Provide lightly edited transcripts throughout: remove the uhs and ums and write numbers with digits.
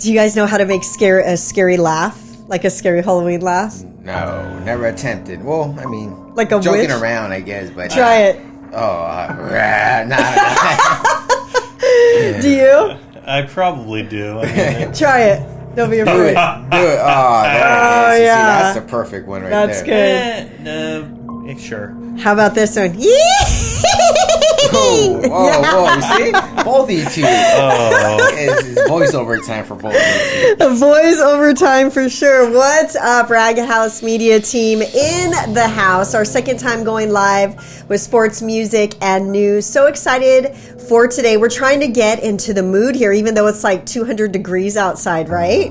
Do you guys know how to make a scary laugh? Like a scary Halloween laugh? No, never attempted. Well, I mean, like a joking witch? around, I guess. But try it. Nah. Do you? I probably do. I mean, try it. Don't be afraid. Do it. Oh, yeah. See, that's the perfect one right that's there. That's good. Sure. How about this one? Whoa, see? Both of you two. Oh. It's voiceover time for both of you two. Voiceover time for sure. What's up, Rag House Media team in the house? Our second time going live with sports, music, and news. So excited for today. We're trying to get into the mood here, even though it's like 200 degrees outside, right?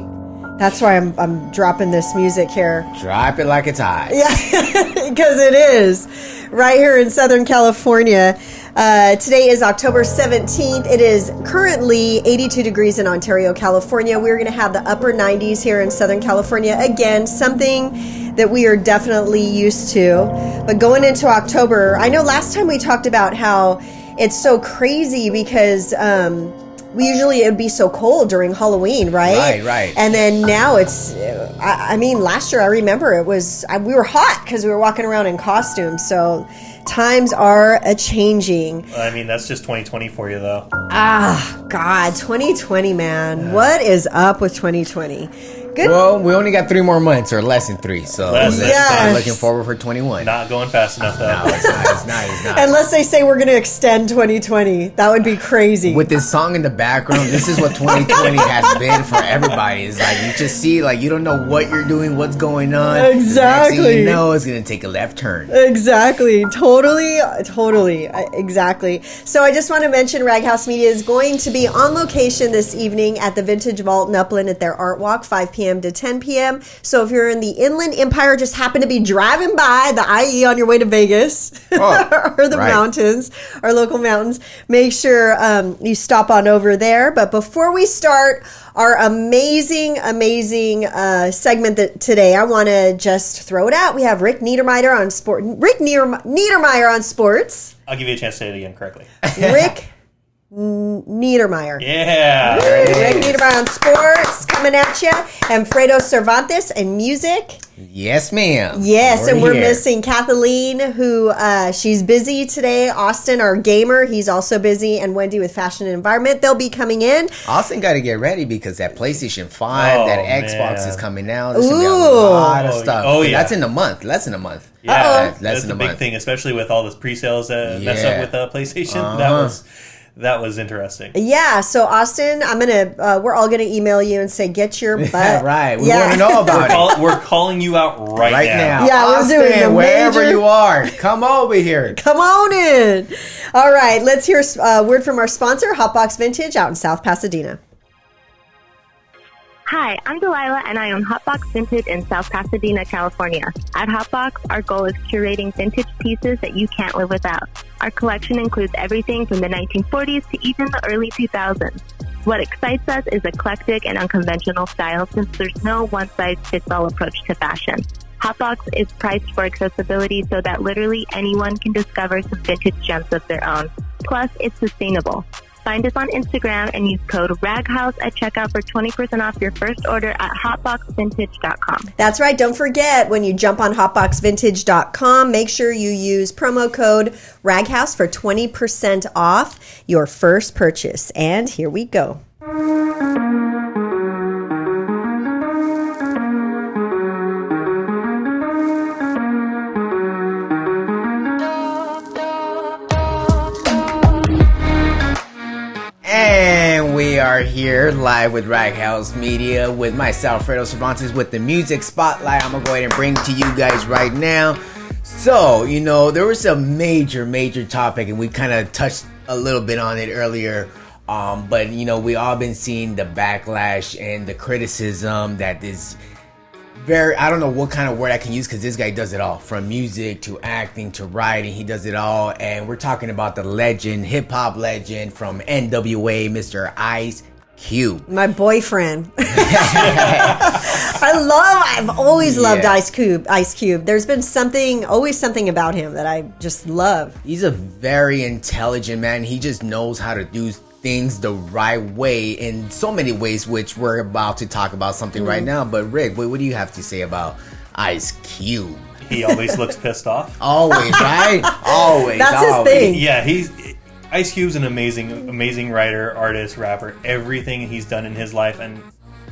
That's why I'm dropping this music here. Drop it like it's hot. Yeah, because it is. Right here in Southern California. Today is October 17th. It is currently 82 degrees in Ontario, California. We're going to have the upper 90s here in Southern California. Again, something that we are definitely used to. But going into October, I know last time we talked about how it's so crazy because it would be so cold during Halloween, right? Right. And then now it's, I mean, last year I remember we were hot because we were walking around in costumes. So times are a-changing. I mean, that's just 2020 for you, though. Ah, God, 2020, man. What is up with 2020? Good. Well, we only got 3 more months, or less than 3, so Less than Yes. looking forward for 21. Not going fast enough, though. No, it's not. Unless they say we're going to extend 2020. That would be crazy. With this song in the background, this is what 2020 has been for everybody. It's like, you just see, like, you don't know what you're doing, what's going on. Exactly. The next thing you know, it's going to take a left turn. Exactly. Totally. Exactly. So I just want to mention Rag House Media is going to be on location this evening at the Vintage Vault in Upland at their Art Walk, 5 p.m. to 10 p.m. So if you're in the Inland Empire, just happen to be driving by the IE on your way to Vegas or the mountains, our local mountains, make sure you stop on over there. But before we start our amazing segment today, I want to just throw it out. We have Rick Niedermeyer on sport. Rick Niedermeyer on sports. I'll give you a chance to say it again correctly. Rick Niedermeyer. Yeah. Rick Niedermeyer on sports coming at you. And Fredo Cervantes and music. Yes, ma'am. Yes, and we're here. missing Kathleen, who she's busy today. Austin, our gamer, he's also busy. And Wendy with Fashion and Environment. They'll be coming in. Austin got to get ready because that PlayStation 5, that Xbox man. is coming out. There's going to be a lot of stuff. Oh, yeah. That's in a month. Less than a month. Yeah, Less that's than a a big month. thing, especially with all the pre-sales that mess up with PlayStation. That was interesting. Yeah, so Austin, we're all gonna email you and say, get your butt. Right. We want to know about it. We're calling you out right now. Yeah, Austin, we're doing the wherever you are, come over here. Come on in. All right, let's hear a word from our sponsor, Hotbox Vintage, out in South Pasadena. Hi, I'm Delilah, and I own Hotbox Vintage in South Pasadena, California. At Hotbox, our goal is curating vintage pieces that you can't live without. Our collection includes everything from the 1940s to even the early 2000s. What excites us is eclectic and unconventional style, since there's no one-size-fits-all approach to fashion. Hotbox is priced for accessibility so that literally anyone can discover some vintage gems of their own. Plus, it's sustainable. Find us on Instagram and use code RAGHOUSE at checkout for 20% off your first order at hotboxvintage.com. That's right. Don't forget, when you jump on hotboxvintage.com, make sure you use promo code RAGHOUSE for 20% off your first purchase. And here we go. And we are here live with Rag House Media with myself, Fredo Cervantes, with the music spotlight. I'm going to go ahead and bring to you guys right now. So, there was a major topic, and we kind of touched a little bit on it earlier. But, we all been seeing the backlash and the criticism that this I don't know what kind of word I can use, because this guy does it all. From music to acting to writing, he does it all. And we're talking about the legend, hip-hop legend from NWA, Mr. Ice Cube. My boyfriend. I've always loved Ice Cube. There's been always something about him that I just love. He's a very intelligent man. He just knows how to do things the right way in so many ways, which we're about to talk about something right now. But Rick, what do you have to say about Ice Cube? He always looks pissed off. Always, right? Always. That's his thing. Yeah, Ice Cube's an amazing writer, artist, rapper. Everything he's done in his life, and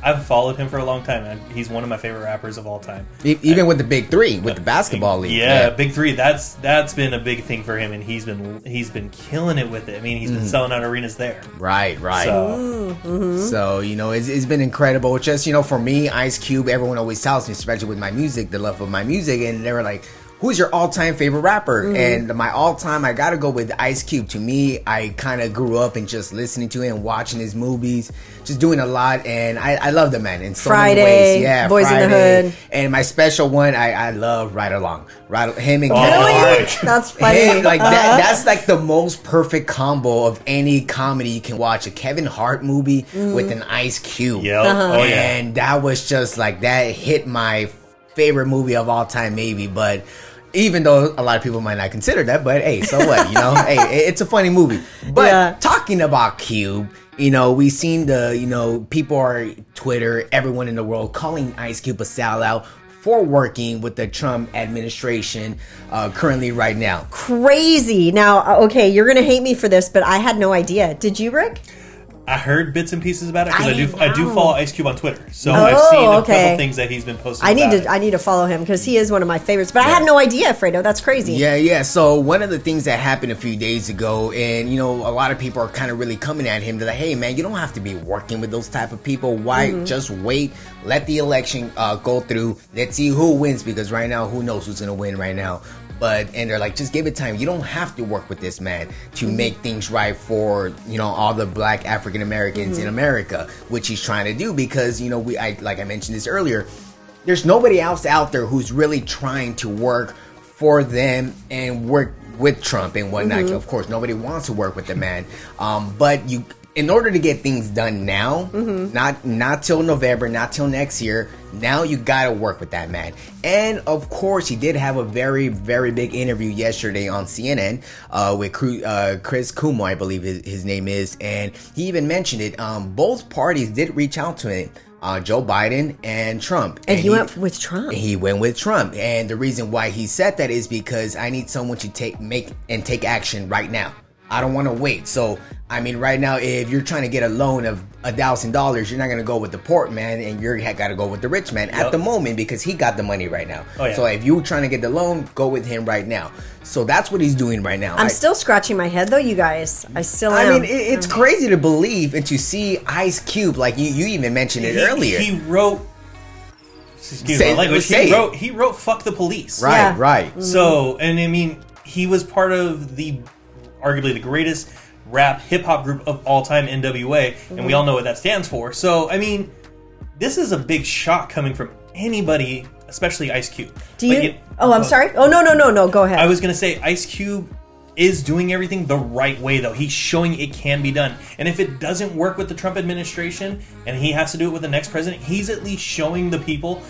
I've followed him for a long time, and he's one of my favorite rappers of all time. Even with the Big Three, with the basketball league. Yeah, Big Three. That's been a big thing for him, and he's been killing it with it. I mean, he's been selling out arenas there. Right. So, you know, it's been incredible. Just, you know, for me, Ice Cube, everyone always tells me, especially with my music, the love of my music, and they were like, who's your all-time favorite rapper? And my all-time, I gotta go with Ice Cube. To me, I kind of grew up and just listening to him, watching his movies, just doing a lot, and I love the man in so many ways. Yeah, Boys in the Hood. And my special one, I love Ride Along. Him and Kevin Hart. That's funny. Like that's like the most perfect combo of any comedy you can watch. A Kevin Hart movie with an Ice Cube. Yep. Oh, yeah. And that was just like, that hit my favorite movie of all time, maybe, but even though a lot of people might not consider that, but hey, so what, you know? Hey, it's a funny movie. But talking about Cube, you know, we've seen people are Twitter, everyone in the world calling Ice Cube a sellout for working with the Trump administration currently right now. Crazy. Now, okay, you're going to hate me for this, but I had no idea. Did you, Rick? I heard bits and pieces about it because I do follow Ice Cube on Twitter, so Oh, I've seen a okay. couple things that he's been posting. I need to follow him because he is one of my favorites. But I had no idea, Fredo. That's crazy. Yeah. So one of the things that happened a few days ago, and you know, a lot of people are kind of really coming at him. They're like, "Hey, man, you don't have to be working with those type of people. Why just wait? Let the election go through. Let's see who wins. Because right now, who knows who's gonna win right now." And they're like, just give it time. You don't have to work with this man to make things right for, you know, all the black African Americans in America, which he's trying to do, because, you know, like I mentioned this earlier, there's nobody else out there who's really trying to work for them and work with Trump and whatnot. Of course, nobody wants to work with the man. But in order to get things done now, not till November, not till next year, now you gotta work with that man. And of course, he did have a very, very big interview yesterday on CNN with Chris Cuomo, I believe his name is, and he even mentioned it. Both parties did reach out to him. Joe Biden and Trump. And he went with Trump. He went with Trump. And the reason why he said that is because I need someone to take action right now. I don't want to wait. So, I mean, right now, if you're trying to get a loan of $1,000, you're not going to go with the poor man, and you're got to go with the rich man at the moment, because he got the money right now. Oh, yeah. So if you're trying to get the loan, go with him right now. So that's what he's doing right now. I'm still scratching my head, though, you guys. I still am. I mean, it's crazy to believe and to see Ice Cube, like you even mentioned it earlier. He wrote... Excuse my language. He wrote "fuck the police." Right, Yeah. right. So, and I mean, he was part of arguably the greatest rap hip hop group of all time, NWA, and we all know what that stands for. So, I mean, this is a big shock coming from anybody, especially Ice Cube. I'm sorry. Oh, no. Go ahead. I was going to say Ice Cube is doing everything the right way, though. He's showing it can be done. And if it doesn't work with the Trump administration and he has to do it with the next president, he's at least showing the people,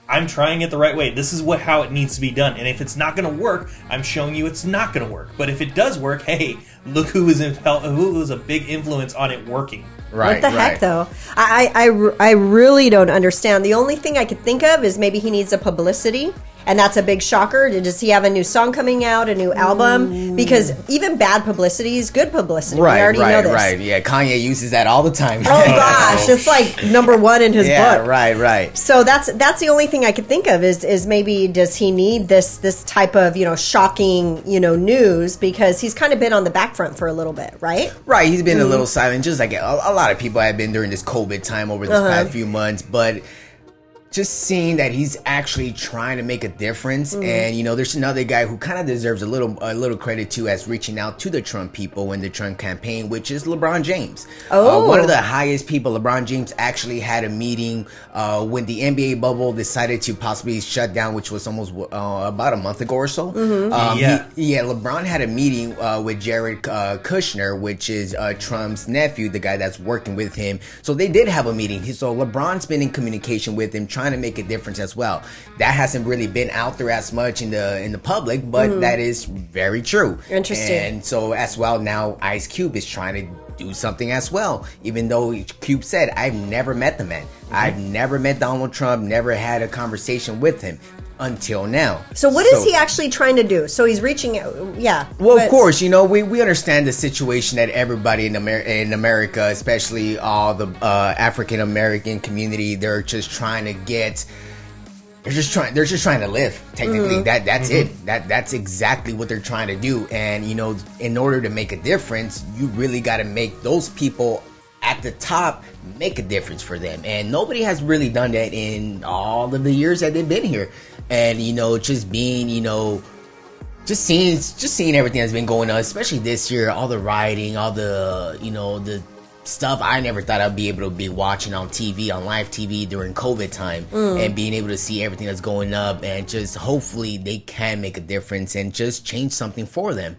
I'm trying it the right way. This is how it needs to be done. And if it's not going to work, I'm showing you it's not going to work. But if it does work, hey, look who was a big influence on it working. Right. What the heck, though? I really don't understand. The only thing I could think of is maybe he needs a publicity. And that's a big shocker. Does he have a new song coming out, a new album? Because even bad publicity is good publicity. We already know this. Right. Yeah, Kanye uses that all the time. Oh gosh, it's like number one in his book. Right. So that's the only thing I could think of is maybe does he need this type of shocking news, because he's kind of been on the back front for a little bit, right? Right, he's been a little silent, just like a lot of people have been during this COVID time over this past few months, but just seeing that he's actually trying to make a difference. And there's another guy who kind of deserves a little credit too, as reaching out to the Trump people in the Trump campaign, which is LeBron James. One of the highest people. LeBron James actually had a meeting when the NBA bubble decided to possibly shut down, which was almost about a month ago or so. LeBron had a meeting with Jared Kushner, which is Trump's nephew, the guy that's working with him. So they did have a meeting. So LeBron's been in communication with him, trying trying to make a difference as well. That hasn't really been out there as much in the public, but that is very true. Interesting. And so as well, now Ice Cube is trying to do something as well, even though Cube said, I've never met the man. I've never met Donald Trump, never had a conversation with him until now. So what is he actually trying to do? So he's reaching out. Yeah. Well, of course, you know, we understand the situation that everybody in America, especially all the African American community, they're just trying to get. They're just trying to live. Technically, that's it. That's exactly what they're trying to do. And you know, in order to make a difference, you really got to make those people at the top make a difference for them. And nobody has really done that in all of the years that they've been here. And you know, just being, you know, just seeing everything that's been going on, especially this year, all the rioting, all the, you know, the stuff I never thought I'd be able to be watching on TV, on live TV during COVID time, and being able to see everything that's going up, and just hopefully they can make a difference and just change something for them.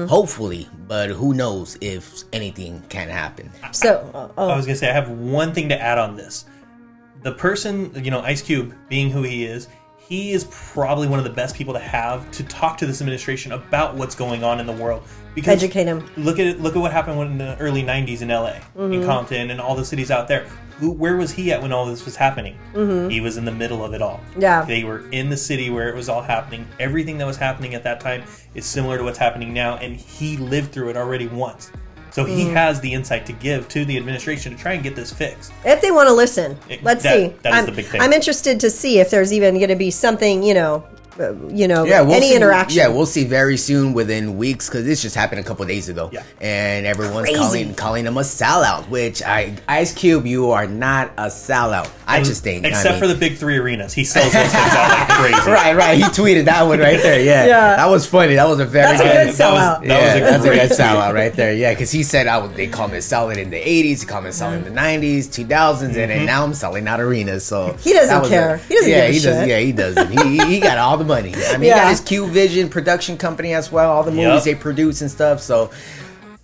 Hopefully, but who knows if anything can happen. So I was gonna say, I have one thing to add on this. The person, you know, Ice Cube, being who he is probably one of the best people to have to talk to this administration about what's going on in the world. Because educate him. Look at what happened in the early 90s in LA, in Compton, and all the cities out there. Where was he at when all this was happening? He was in the middle of it all. Yeah. They were in the city where it was all happening. Everything that was happening at that time is similar to what's happening now, and he lived through it already once. So he has the insight to give to the administration to try and get this fixed. If they want to listen, let's see. That is the big thing. I'm interested to see if there's even going to be something, we'll any see, interaction. Yeah, we'll see very soon, within weeks, because this just happened a couple of days ago. Yeah. And everyone's calling him a sellout, which Ice Cube, you are not a sellout. I just think. Except for the big three arenas. He sells those things out like crazy. Right. He tweeted that one right there. Yeah. That was funny. That was a very good sellout. That's a good sellout right there. Yeah, because he said they call me selling in the 80s, they call me selling in the 90s, 2000s, and then now I'm selling out arenas. So he doesn't care. He doesn't give a shit. Yeah, he doesn't. He got all the money. I mean, he got his Q Vision production company as well, all the movies they produce and stuff. So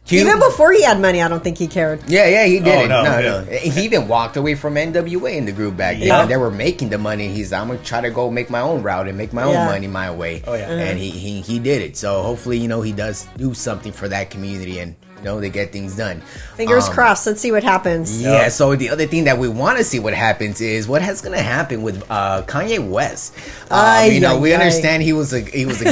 even before he had money, I don't think he cared. Yeah, he did. No. He even walked away from NWA in the group back then. When they were making the money, he's I'm gonna try to go make my own route and make my own money my way. Oh yeah, and he did it. So hopefully, he does do something for that community and. They get things done. Fingers crossed. Let's see what happens. Yeah. So the other thing that we want to see what happens is what has going to happen with Kanye West. We understand he was a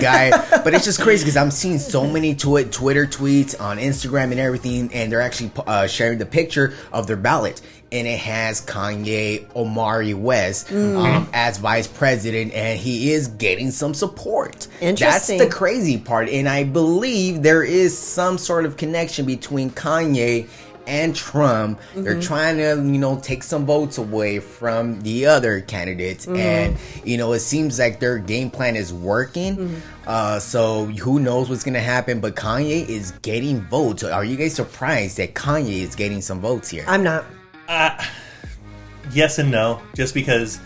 guy, but it's just crazy because I'm seeing so many Twitter tweets on Instagram and everything, and they're actually sharing the picture of their ballot. And it has Kanye Omari West as vice president, and he is getting some support. Interesting. That's the crazy part, and I believe there is some sort of connection between Kanye and Trump. They're trying to, take some votes away from the other candidates, and it seems like their game plan is working. So who knows what's gonna happen? But Kanye is getting votes. Are you guys surprised that Kanye is getting some votes here? I'm not. Yes and no. Just because,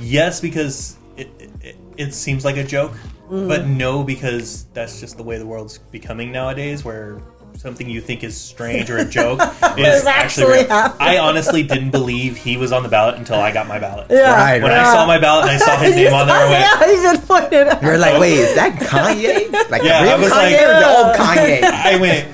because it seems like a joke, but no, because that's just the way the world's becoming nowadays, where something you think is strange or a joke is actually real. I honestly didn't believe he was on the ballot until I got my ballot. Yeah. When I saw my ballot and I saw his name on there, I went, You're like, wait, is that Kanye? Like the real I was Kanye like, or the old Kanye? I went,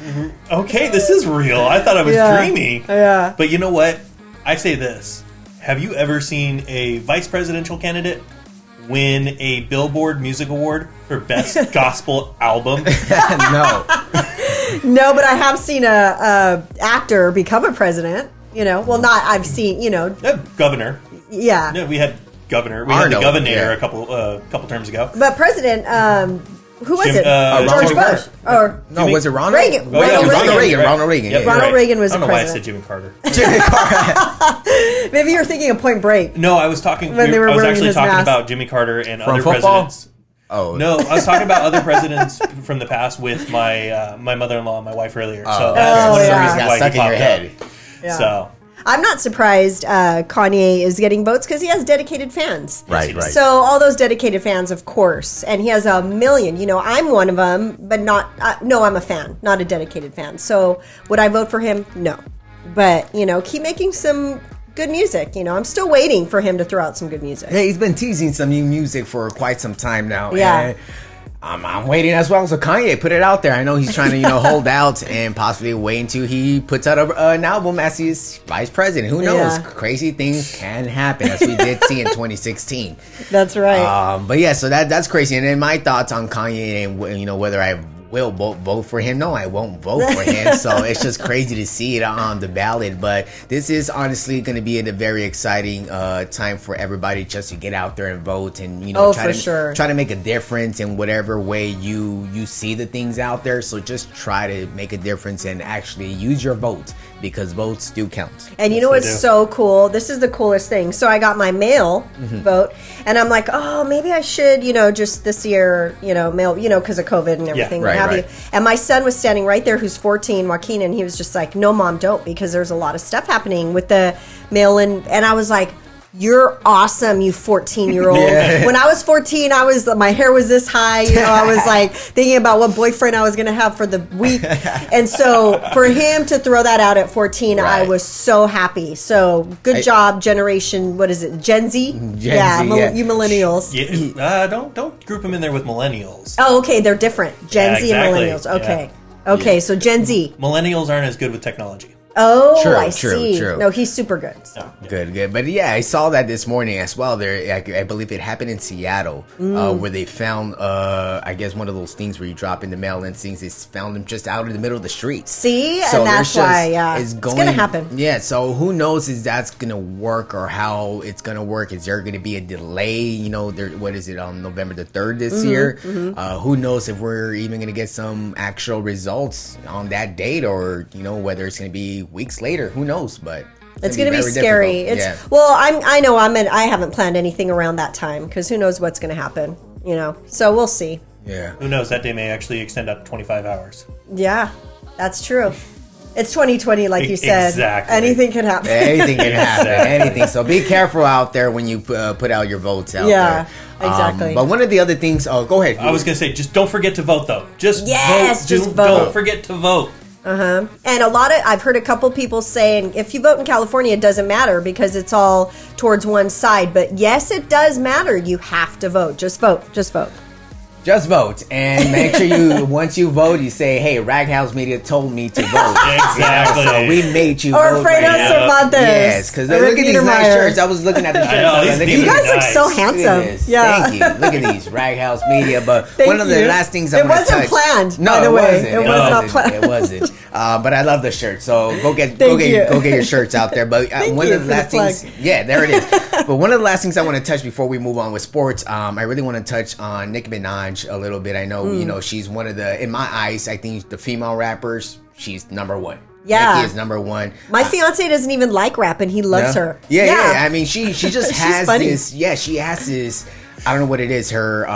okay, this is real. I thought I was dreaming. Yeah. But you know what? I say this. Have you ever seen a vice presidential candidate win a Billboard Music Award for Best Gospel Album? No. No, but I have seen a actor become a president. I've seen, Governor. Yeah. No, we had governor. We had the governor a couple terms ago. But president, who was it? Ronald George Bush. Or was it Ronald? Reagan. Ronald Reagan. Yep, Ronald right. Reagan was I don't the know why I president. said Jimmy Carter. Jimmy Carter. Maybe you're thinking of Point Break. No, I was talking. When they were I was wearing actually his talking mask. about Jimmy Carter and From other football? presidents. Oh No, I was talking about other presidents from the past with my my mother-in-law and my wife earlier. So Oh, that's one of the yeah. reasons got why stuck he in your popped head. up. Yeah. So I'm not surprised Kanye is getting votes because he has dedicated fans. Right. So all those dedicated fans, of course, and he has 1 million. I'm one of them, but not. No, I'm a fan, not a dedicated fan. So would I vote for him? No. But keep making some good music. You know, I'm still waiting for him to throw out some good music. Yeah, he's been teasing some new music for quite some time now. Yeah. And I'm waiting as well. So Kanye put it out there. I know he's trying to, hold out and possibly wait until he puts out an album as his vice president. Who knows? Yeah. Crazy things can happen, as we did see in 2016. That's right. But yeah, so that's crazy. And then my thoughts on Kanye and whether I will vote for him. No, I won't vote for him. So it's just crazy to see it on the ballot. But this is honestly going to be a very exciting time for everybody just to get out there and vote and try to make a difference in whatever way you see the things out there. So just try to make a difference and actually use your vote, because votes do count. And you know what's so cool? This is the coolest thing. So I got my mail vote, and I'm like, oh, maybe I should, just this year, mail, because of COVID and everything. Yeah, right. And my son was standing right there, who's 14, Joaquin, and he was just like, no, Mom, don't, because there's a lot of stuff happening with the mail-in. And I was like, you're awesome, you 14-year-old. Yeah. When I was 14, my hair was this high. I was like thinking about what boyfriend I was going to have for the week. And so for him to throw that out at 14, I was so happy. So good job, generation. What is it, Gen Z? You millennials. Yeah, don't group them in there with millennials. Oh, okay, they're different. Gen Z and millennials. Okay, okay, so Gen Z. Millennials aren't as good with technology. Oh, I see. No, he's super good. So. Good. But yeah, I saw that this morning as well. I believe it happened in Seattle, where they found, I guess, one of those things where you drop in the mail-in things. They found them just out in the middle of the street. See? So and that's why, it's going to happen. Yeah, so who knows if that's going to work or how it's going to work. Is there going to be a delay? What is it, on November the 3rd this year? Who knows if we're even going to get some actual results on that date, or, whether it's going to be weeks later. Who knows? But it's going to be scary. Well, I haven't planned anything around that time, because who knows what's going to happen. So we'll see. Yeah. Who knows? That day may actually extend up to 25 hours. Yeah, that's true. It's 2020, like you said. Exactly. Anything can happen. Anything can happen. Anything. So be careful out there when you put out your votes out there. Yeah, exactly. But one of the other things. Oh, go ahead. I was going to say, just don't forget to vote, though. Just vote. Vote. Don't forget to vote. And I've heard a couple people saying, if you vote in California, it doesn't matter because it's all towards one side. But yes, it does matter. You have to vote. Just vote. Just vote. Just vote, and make sure once you vote, you say, "Hey, Raghouse Media told me to vote." Exactly. So we made you or vote. Fredo Cervantes. Yes, because look at these nice shirts. I was looking at the shirts. You guys look so handsome. Yeah. Thank you. Look at these Raghouse Media. But one of the last things it wasn't planned. No, by the it way, wasn't. it was not planned. It wasn't. But I love the shirt. So go get your shirts out there. But one of the last things, there it is. But one of the last things I want to touch before we move on with sports, I really want to touch on Nicki Minaj a little bit. I know, she's one of the, in my eyes, I think the female rappers, she's number one. Yeah. Nicki is number one. My fiance doesn't even like rap, and he loves her. Yeah. I mean, she just has this. Yeah, she has this. I don't know what it is. Her.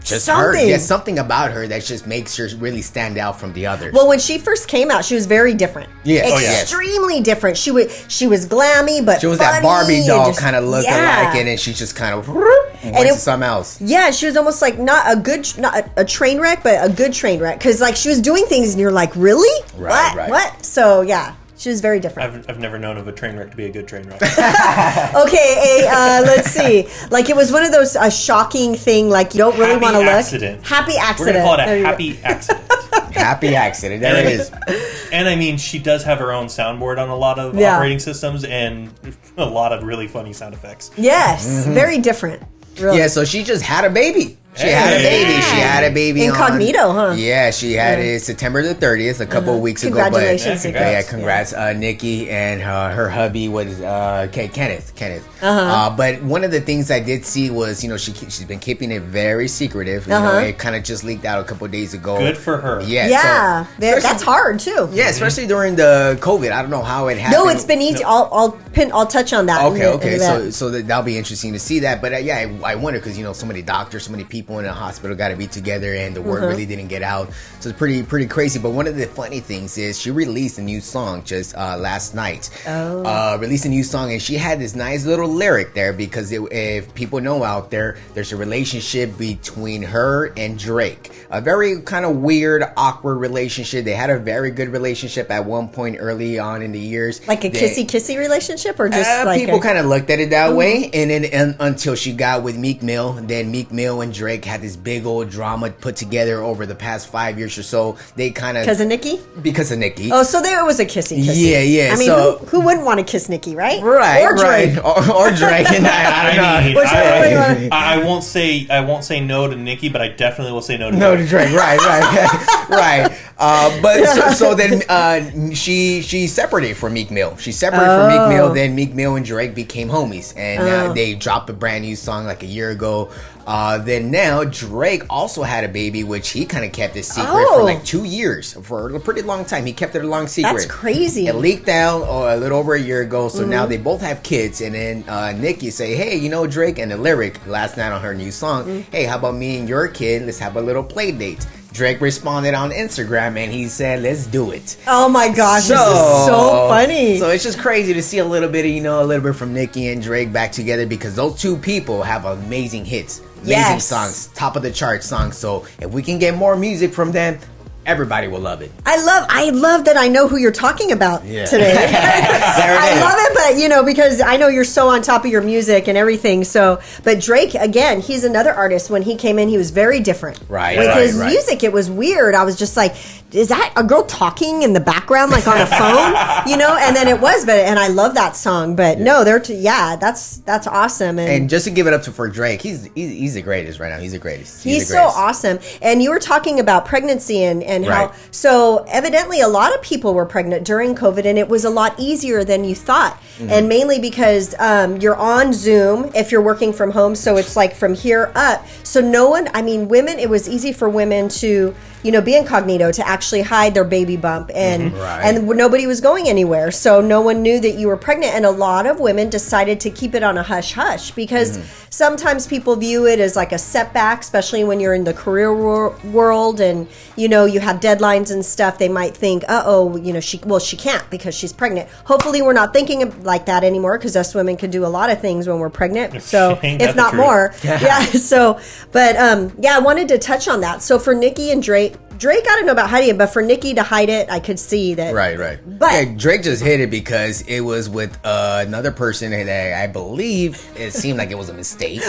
Something about her that just makes her really stand out from the others. Well, when she first came out, she was very different. Yes. Extremely different. She was glammy, but she was funny, that Barbie doll kind of look alike, and then she just kind of went to something else. Yeah, she was almost like not a train wreck, but a good train wreck, because like she was doing things, and you're like, really? Right. What? So yeah. She was very different. I've never known of a train wreck to be a good train wreck. Okay, let's see. Like, it was one of those shocking thing. Like, you don't really want to look. Happy accident. We're gonna call it a happy accident. Happy accident. There it is. And I mean, she does have her own soundboard on a lot of operating systems and a lot of really funny sound effects. Yes, very different. Really. Yeah, so she just had a baby. She had a baby. Incognito, huh? Yeah, she had it September the 30th, a couple of weeks ago. Congratulations. Congrats, Nikki, and her hubby was Kenneth. But one of the things I did see was, she's been keeping it very secretive. It kind of just leaked out a couple of days ago. Good for her. Yeah, that's hard too. Yeah, especially during the COVID. I don't know how it happened. No, it's been easy. I'll touch on that. Okay. So that'll be interesting to see that. But I wonder, because so many doctors, so many people people in the hospital got to be together, and the word really didn't get out. So it's pretty crazy. But one of the funny things is she released a new song just last night. Released a new song, and she had this nice little lyric there because if people know out there, there's a relationship between her and Drake. A very kind of weird, awkward relationship. They had a very good relationship at one point early on in the years. Like a kissy relationship, or just like people kind of looked at it that way, and then until she got with Meek Mill, then Meek Mill and Drake had this big old drama put together over the past 5 years or so. They kind of because of Nicki. Oh, so there was a kissy. Yeah. I mean, who wouldn't want to kiss Nicki, right? Right, or Drake, or Drake. And I don't know. I won't say no to Nicki, but I definitely will say no to Drake. Right. But so then she separated from Meek Mill. She separated from Meek Mill. Then Meek Mill and Drake became homies, and they dropped a brand new song like a year ago. Then now Drake also had a baby, which he kind of kept a secret for like 2 years, for a pretty long time. He kept it a long secret. That's crazy. It leaked out a little over a year ago, so now they both have kids. And then Nicki say, "Hey, you know Drake," and the lyric last night on her new song, "Hey, how about me and your kid? Let's have a little play date." Drake responded on Instagram and he said, "Let's do it." Oh my gosh, this is so funny. So it's just crazy to see a little bit from Nicki and Drake back together, because those two people have amazing hits, amazing songs, top of the chart songs. So if we can get more music from them, everybody will love it. I love that I know who you're talking about today. I love it, but because I know you're so on top of your music and everything. So, but Drake, again, he's another artist. When he came in, he was very different. With his music, it was weird. I was just like, is that a girl talking in the background, like on a phone? And then it was, and I love that song. But no, that's awesome. And just to give it up for Drake, he's the greatest right now. He's the greatest. He's so awesome. And you were talking about pregnancy and how, so evidently a lot of people were pregnant during COVID, and it was a lot easier than you thought. And mainly because you're on Zoom if you're working from home. So it's like from here up. So women, it was easy for women to, be incognito, to actually hide their baby bump, and nobody was going anywhere. So no one knew that you were pregnant. And a lot of women decided to keep it on a hush hush, because sometimes people view it as like a setback, especially when you're in the career world and, you have deadlines and stuff. They might think, she can't because she's pregnant. Hopefully we're not thinking like that anymore, because us women can do a lot of things when we're pregnant. So if not more. So, but I wanted to touch on that. So for Nicki and Drake, I don't know about hiding it, but for Nicki to hide it, I could see that. Right. But Drake just hid it because it was with another person that I believe it seemed like it was a mistake.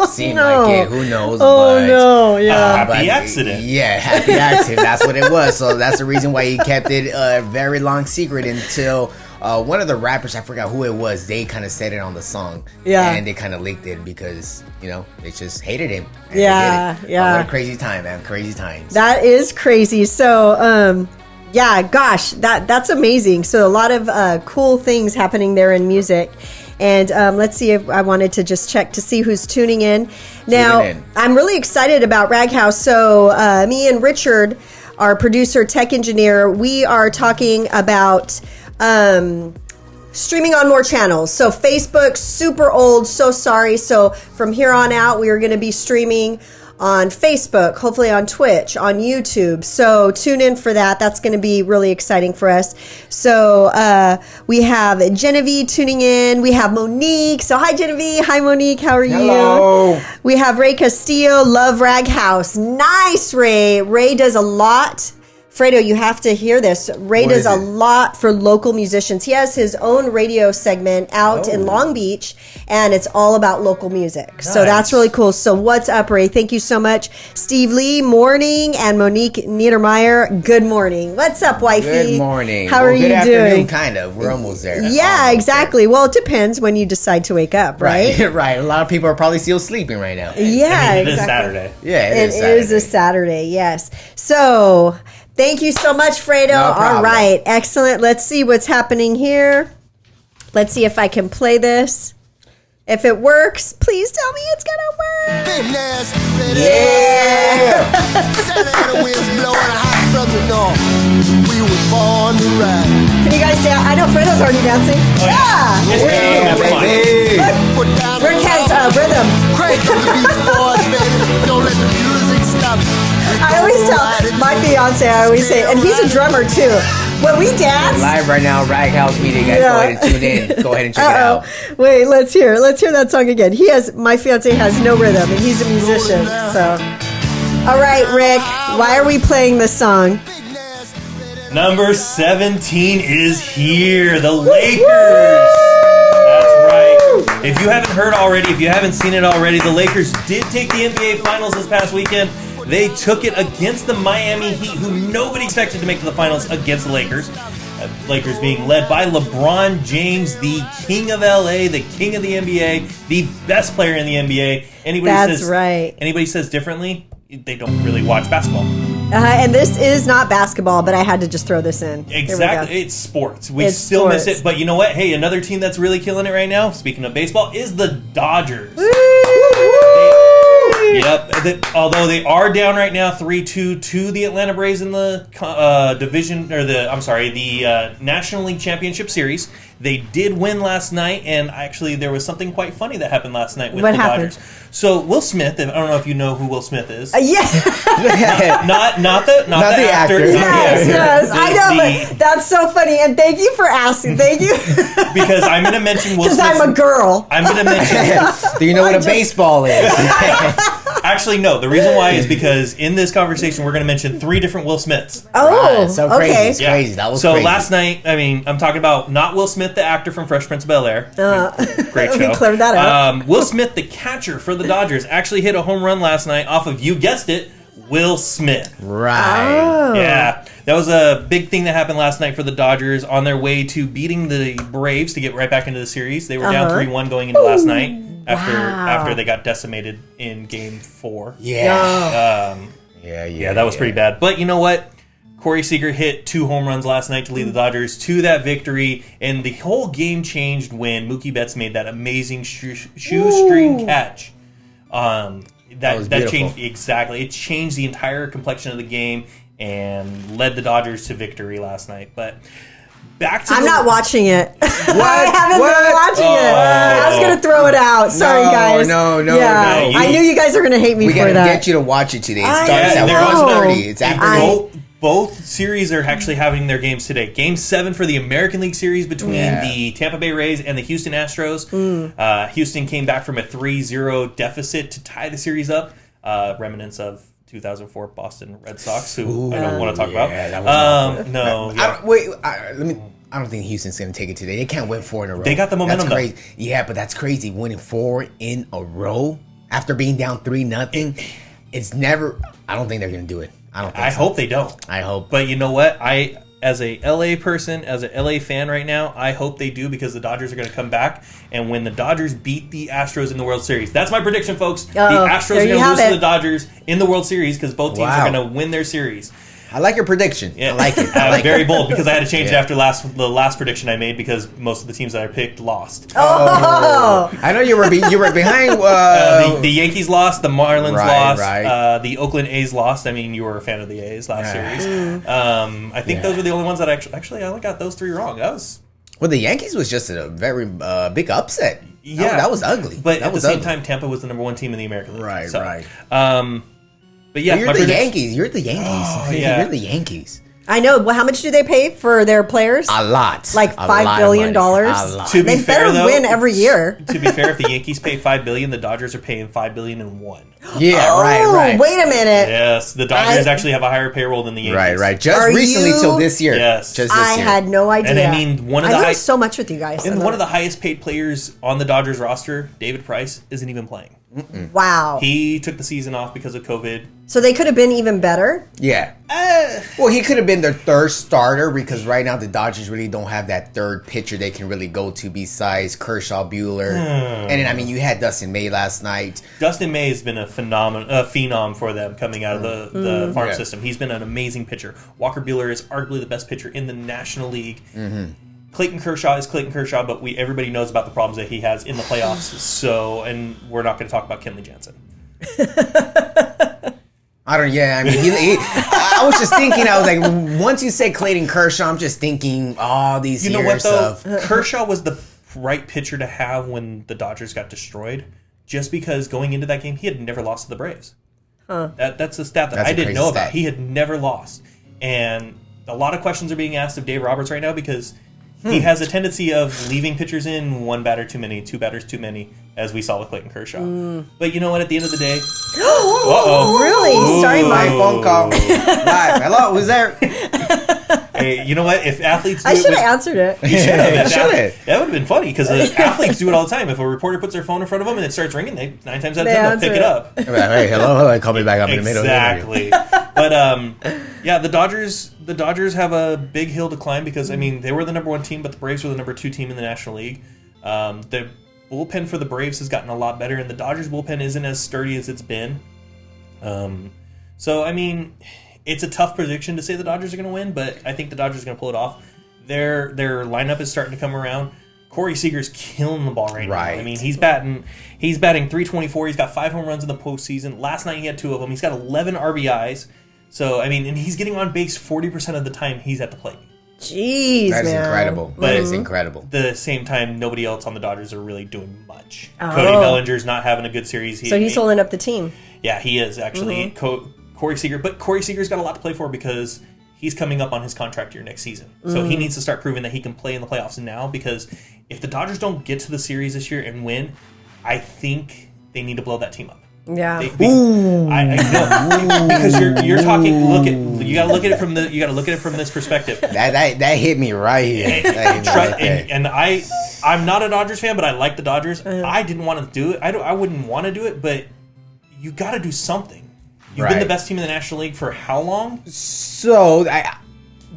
Seemed like it. Who knows? Happy accident. Yeah, happy accident. That's what it was. So that's the reason why he kept it a very long secret until one of the rappers, I forgot who it was, they kind of said it on the song. And they kind of leaked it because, they just hated him. Yeah. What a crazy time, man. Crazy times. That is crazy. So, gosh, that's amazing. So a lot of cool things happening there in music. And let's see if I wanted to just check to see who's tuning in. Now, I'm really excited about Rag House. So me and Richard, our producer, tech engineer, we are talking about streaming on more channels. So Facebook, super old, so sorry. So from here on out, we are going to be streaming on Facebook, hopefully on Twitch, on YouTube. So tune in for that. That's going to be really exciting for us. So we have Genevieve tuning in. We have Monique. So hi, Genevieve. Hi, Monique. How are you? Hello. We have Ray Castillo. Love Rag House. Nice, Ray. Ray does a lot. Fredo, you have to hear this. Ray does a lot for local musicians. He has his own radio segment out in Long Beach, and it's all about local music. Nice. So that's really cool. So what's up, Ray? Thank you so much. Steve Lee, morning, and Monique Niedermeyer, good morning. What's up, wifey? Good morning. How are you doing? Good afternoon, kind of. We're almost there. Yeah, exactly. Well, it depends when you decide to wake up, right? Right. A lot of people are probably still sleeping right now. Yeah, it is Saturday. Yeah, it is a Saturday, yes. So thank you so much, Fredo. No problem. All right. Excellent. Let's see what's happening here. Let's see if I can play this. If it works, please tell me it's gonna work. Big nasty, Fredo. Yeah. Santa winds blowing hot from the north. We were born to ride. Can you guys dance? I know Fredo's already dancing. Oh, yeah. Yeah. Yes, ma'am. Come on. Baby. Put down Rick the has top. rhythm. Crank up the beat, boys, baby. Don't let the music stop. I always tell my fiance, I always say, and he's a drummer too. When we dance, Live right now, Rag House Media. Guys, Yeah. go ahead and tune in. Go ahead and check it out. Wait, let's hear that song again. My fiance has no rhythm, and he's a musician. So, all right, Rick, why are we playing this song? Number 17 is here. The Lakers. That's right. If you haven't heard already, if you haven't seen it already, the Lakers did take the NBA Finals this past weekend. They took it against the Miami Heat, who nobody expected to make to the finals against the Lakers. Lakers being led by LeBron James, the king of LA, the king of the NBA, the best player in the NBA. That's right. Anybody says differently, they don't really watch basketball. And this is not basketball, but I had to just throw this in. There we Exactly. go. It's sports. We It's still miss sports. it. But you know what? Hey, another team that's really killing it right now, speaking of baseball, is the Dodgers. Yep. Although they are down right now 3-2 to the Atlanta Braves in the National League Championship Series. They did win last night, and actually there was something quite funny that happened last night with What the happened? Dodgers. So Will Smith, I don't know if you know who Will Smith is. Yeah. Not the actor. Yes. I know, The- but that's so funny. And thank you for asking. Thank you. because I'm going to mention Will Because Smith. I'm a girl. I'm going to mention. Do you know what a baseball is? Actually, no. The reason why is because in this conversation we're going to mention 3 different Will Smiths. Oh, Right, so okay. crazy. It's crazy. That was so crazy. last night, I'm talking about not Will Smith, the actor from Fresh Prince of Bel-Air. Great show. We cleared that up. Will Smith, the catcher for the Dodgers, actually hit a home run last night off of, you guessed it, Will Smith. Right. Oh. Yeah, that was a big thing that happened last night for the Dodgers on their way to beating the Braves to get right back into the series. They were down 3-1 going into last night after they got decimated in Game 4. Yeah. Yeah, that was pretty bad. But you know what? Corey Seager hit 2 home runs last night to lead the Dodgers to that victory, and the whole game changed when Mookie Betts made that amazing shoestring catch. That beautiful. changed exactly. It changed the entire complexion of the game and led the Dodgers to victory last night. But back to I'm not watching it. I haven't What? been watching it. I was going to throw it out. Sorry, No, guys. no. I knew you guys are going to hate me We for gotta that. get you to watch it today. It I starts know. at 1:30. It's after. Both series are actually having their games today. Game 7 for the American League Series between the Tampa Bay Rays and the Houston Astros. Houston came back from a 3-0 deficit to tie the series up. Remnants of 2004 Boston Red Sox, who I don't want to talk about. That was No. I don't think Houston's going to take it today. They can't win 4 in a row. They got the momentum, That's crazy. Yeah, but that's crazy. Winning 4 in a row after being down 3-0. It's never. I don't think they're going to do it. I hope they don't. I hope. But you know what? As a LA person, as a LA fan right now, I hope they do because the Dodgers are going to come back. And when the Dodgers beat the Astros in the World Series, that's my prediction, folks. The Astros are going to lose to the Dodgers in the World Series because both teams are going to win their series. I like your prediction. Yeah. I like it. I was very bold because I had to change it after the last prediction I made because most of the teams that I picked lost. I know you were behind. The Yankees lost, the Marlins lost, right. the Oakland A's lost. I mean, you were a fan of the A's last series. I think those were the only ones that I only got those 3 wrong. That was the Yankees was just a very big upset. Yeah, that was ugly. But that at was the same ugly. time, Tampa was the number 1 team in the American League. Right, so, right. But yeah, You're the Yankees. You're the Yankees. Oh, yeah. You're the Yankees. I know. Well, how much do they pay for their players? A lot. Like A $5 lot billion. of money. A lot. To be They fair, better though, win every year. To be fair, if the Yankees pay $5 billion, the Dodgers are paying $5 billion and $1. Yeah, Oh, right. wait a minute. Yes, the Dodgers actually have a higher payroll than the Yankees. Right. Just Are recently you- till this year. Yes. Just this I year. had no idea. And I mean, one of I the learned so much with you guys. one of the highest paid players on the Dodgers roster, David Price, isn't even playing. Wow. He took the season off because of COVID. So they could have been even better. Yeah. Well, he could have been their third starter because right now the Dodgers really don't have that third pitcher they can really go to besides Kershaw, Buehler. And then, I mean, you had Dustin May last night. Dustin May has been a phenom for them coming out of the farm Yeah. system. He's been an amazing pitcher. Walker Buehler is arguably the best pitcher in the National League. Clayton Kershaw is Clayton Kershaw, but everybody knows about the problems that he has in the playoffs. So, and we're not going to talk about Kenley Jansen. I don't. Yeah, I mean, I was just thinking. I was like, once you say Clayton Kershaw, I'm just thinking all these You know years what though? of Kershaw was the right pitcher to have when the Dodgers got destroyed, just because going into that game he had never lost to the Braves. That's a stat that I didn't know about. He had never lost, and a lot of questions are being asked of Dave Roberts right now because he has a tendency of leaving pitchers in one batter too many, two batters too many, as we saw with Clayton Kershaw. But you know what? At the end of the day, Really? Ooh. Sorry, my Mike. phone call. Live. Hello, who's there? hey, you know what? If athletes, do I it should with- have answered it. You should have. Should have. That would have been funny because athletes do it all the time. If a reporter puts their phone in front of them and it starts ringing, they 9 times out of 10 they'll pick it up. Hey, hello, call me back up in the middle. Exactly. But yeah, the Dodgers have a big hill to climb because I mean they were the number 1 team, but the Braves were the number 2 team in the National League. The bullpen for the Braves has gotten a lot better, and the Dodgers bullpen isn't as sturdy as it's been. So I mean, it's a tough prediction to say the Dodgers are going to win, but I think the Dodgers are going to pull it off. Their lineup is starting to come around. Corey Seager's killing the ball right now. I mean, he's batting .324. He's got 5 home runs in the postseason. Last night he had 2 of them. He's got 11 RBIs. So I mean, and he's getting on base 40% of the time he's at the plate. Jeez, That is man. incredible. But That is incredible. At the same time, nobody else on the Dodgers are really doing much. Oh. Cody Bellinger's not having a good series. So he's holding up the team. Yeah, he is actually. Corey Seager, but Corey Seager's got a lot to play for because he's coming up on his contract year next season. So he needs to start proving that he can play in the playoffs now because if the Dodgers don't get to the series this year and win, I think they need to blow that team up. Yeah. I know because you're talking. You got to look at it from this perspective. That hit me right here. That hit me right there. And I'm not a Dodgers fan, but I like the Dodgers. I didn't want to do it. I wouldn't want to do it, but you got to do something. You've been the best team in the National League for how long? So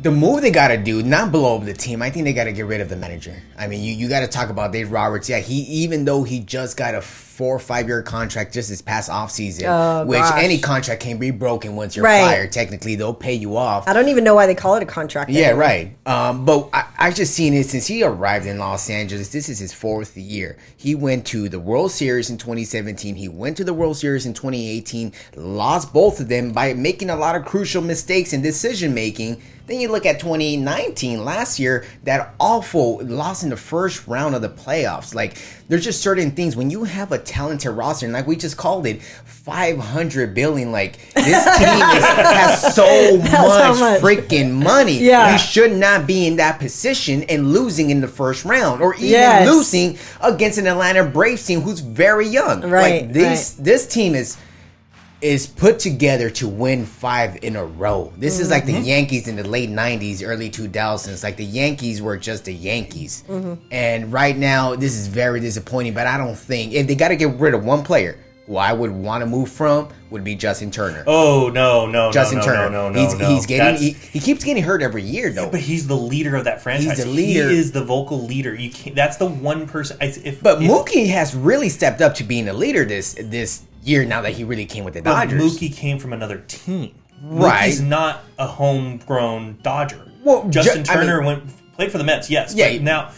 the move they got to do, not blow up the team. I think they got to get rid of the manager. I mean, you got to talk about Dave Roberts. Yeah, even though he just got a 4 or 5 year contract just this past offseason, which any contract can be broken once you're fired. Technically, they'll pay you off. I don't even know why they call it a contract. Yeah, right. But I just seen it since he arrived in Los Angeles. This is his 4th year. He went to the World Series in 2017. He went to the World Series in 2018. Lost both of them by making a lot of crucial mistakes in decision making. Then you look at 2019, last year, that awful loss in the first round of the playoffs. Like, there's just certain things when you have a talented roster, and like we just called it, $500 billion. Like, this team has so much freaking money. Yeah. You should not be in that position and losing in the first round, or even losing against an Atlanta Braves team who's very young. Right. Like, this team is put together to win 5 in a row. This is like the Yankees in the late 90s, early 2000s. Like, the Yankees were just the Yankees. And right now, this is very disappointing, but I don't think, if they got to get rid of one player who I would want to move from, would be Justin Turner. Oh, no. Justin Turner. No. He's getting, he keeps getting hurt every year, though. But he's the leader of that franchise. He's the leader. He is the vocal leader. You can't, that's the one person. But Mookie has really stepped up to being a leader this year now that he really came with the Dodgers. Mookie came from another team. Right. Mookie's not a homegrown Dodger. Well, Justin Turner played for the Mets, yes. Yeah. But now,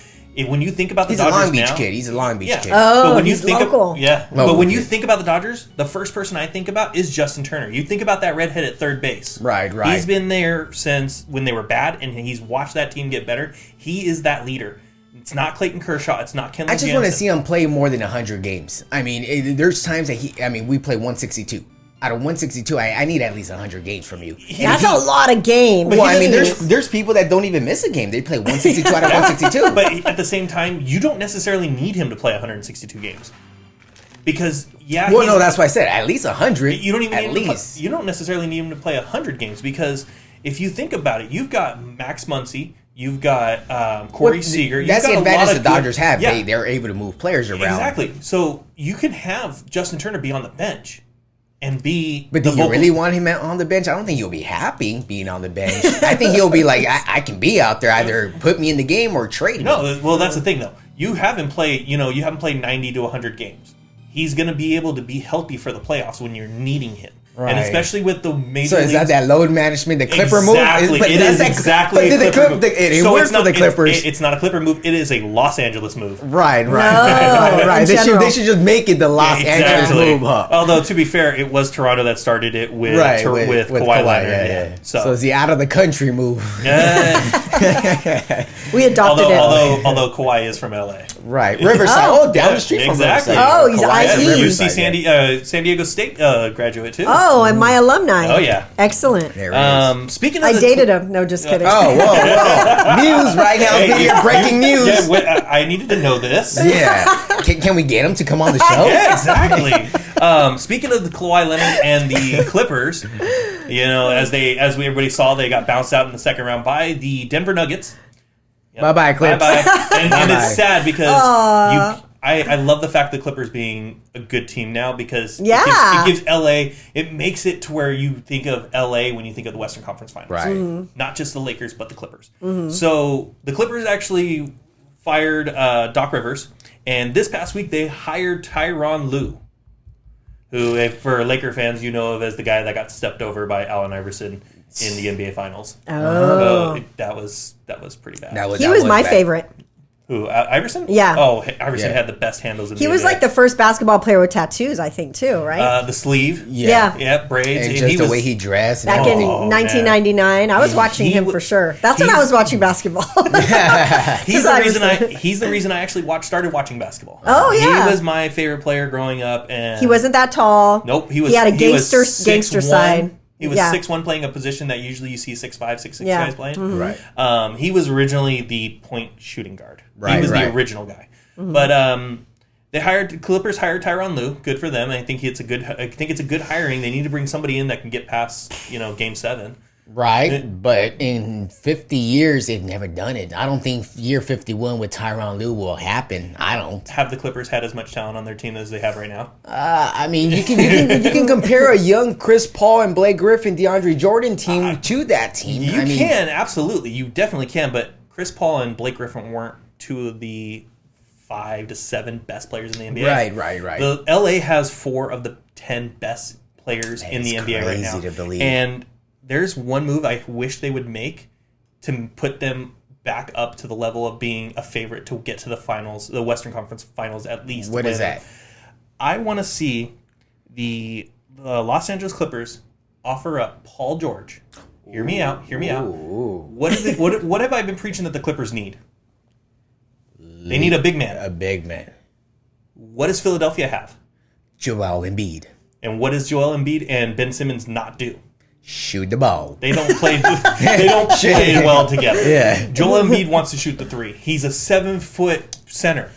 when you think about the He's Dodgers a Long Beach now, kid. He's a Long Beach kid. Oh, but when you he's think local. But when you kid. think about the Dodgers, the first person I think about is Justin Turner. You think about that redhead at third base. Right. He's been there since when they were bad, and he's watched that team get better. He is that leader. It's not Clayton Kershaw. It's not Kenley I just Jansen. want to see him play more than 100 games. I mean, there's times that we play 162. Out of 162, I need at least 100 games from you. That's a lot of games. Well, I mean, there's people that don't even miss a game. They play 162 out of 162. But at the same time, you don't necessarily need him to play 162 games. Because, well, no, that's why I said at least 100. You don't even at need least. you don't necessarily need him to play 100 games because if you think about it, you've got Max Muncy, you've got Corey Seager. That's the advantage the Dodgers have. Yeah. They're able to move players around. Exactly. So you can have Justin Turner be on the bench and be. But do you really want him on the bench? I don't think he'll be happy being on the bench. I think he'll be like, I can be out there. Either put me in the game or trade me. No, well, that's the thing though. You haven't played 90 to 100 games. He's going to be able to be healthy for the playoffs when you're needing him. And especially with the major So is that load management, the Clipper move? Exactly. It is exactly a Clipper move. It so works for the Clippers. It's not a Clipper move. It is a Los Angeles move. Right. in They general. should just make it the Los Angeles move. Huh? Although, to be fair, it was Toronto that started it with Kawhi Leonard. Yeah. So it's the out of the country move. We adopted it. Although Kawhi is from LA. Right. Riverside. Down the street from exactly. Riverside. Oh, he's IE. UC San Diego State graduate too. Oh, and my alumni. Oh, yeah. Excellent. There it is. Speaking of I dated him. No, just kidding. Oh, whoa. News right now. Hey, breaking news. Yeah, I needed to know this. Yeah. Can we get him to come on the show? Yeah, exactly. Speaking of the Kawhi Leonard and the Clippers, as everybody saw, they got bounced out in the second round by the Denver Nuggets. Yep. Bye-bye, Clips. Bye-bye. And it's sad because I love the fact that Clippers being a good team now because it gives LA, it makes it to where you think of LA when you think of the Western Conference Finals. Right. Mm-hmm. Not just the Lakers, but the Clippers. Mm-hmm. So the Clippers actually fired Doc Rivers, and this past week they hired Tyronn Lue, who, for Laker fans, you know of as the guy that got stepped over by Allen Iverson in the NBA Finals. Oh. So that was pretty bad. He was my favorite. Who, Iverson? Yeah. Oh, Iverson had the best handles in the He was NBA. like the first basketball player with tattoos, I think, too, right? The sleeve. Yeah. Yeah, braids. And just the way he dressed. Back in 1999. I was watching him for sure. That's when I was watching basketball. He's the reason I actually started watching basketball. Oh, yeah. He was my favorite player growing up. And He wasn't that tall. Nope. He had a gangster side. He was 6'1", playing a position that usually you see 6'5", 6'6" guys playing. Mm-hmm. Right. He was originally the point shooting guard. Right, he was right. the original guy. Mm-hmm. But Clippers hired Tyronn Lue. Good for them. I think it's a good hiring. They need to bring somebody in that can get past Game 7. Right, but in 50 years, they've never done it. I don't think year 51 with Tyronn Lue will happen. I don't. Have the Clippers had as much talent on their team as they have right now? I mean, you can compare a young Chris Paul and Blake Griffin, DeAndre Jordan team to that team. You can, absolutely. You definitely can, but Chris Paul and Blake Griffin weren't two of the 5 to 7 best players in the NBA. Right. The LA has 4 of the 10 best players in the NBA right now. Crazy to believe. And there's one move I wish they would make to put them back up to the level of being a favorite to get to the finals, the Western Conference Finals at least. What is that? I want to see the Los Angeles Clippers offer up Paul George. Hear me out. Ooh. What have I been preaching that the Clippers need? They need a big man. A big man. What does Philadelphia have? Joel Embiid. And what does Joel Embiid and Ben Simmons not do? Shoot the ball. They don't play. They don't play well together. Yeah. Joel Embiid wants to shoot the 3. He's a 7-foot center.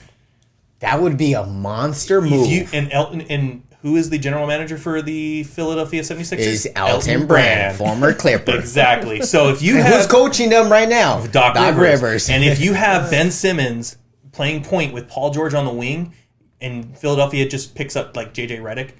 That would be a monster move. And who is the general manager for the Philadelphia 76ers? Is Elton Brand, former Clipper. Exactly. So if you and have who's coaching them right now? Doc Rivers. And if you have Ben Simmons playing point with Paul George on the wing, and Philadelphia just picks up like JJ Redick,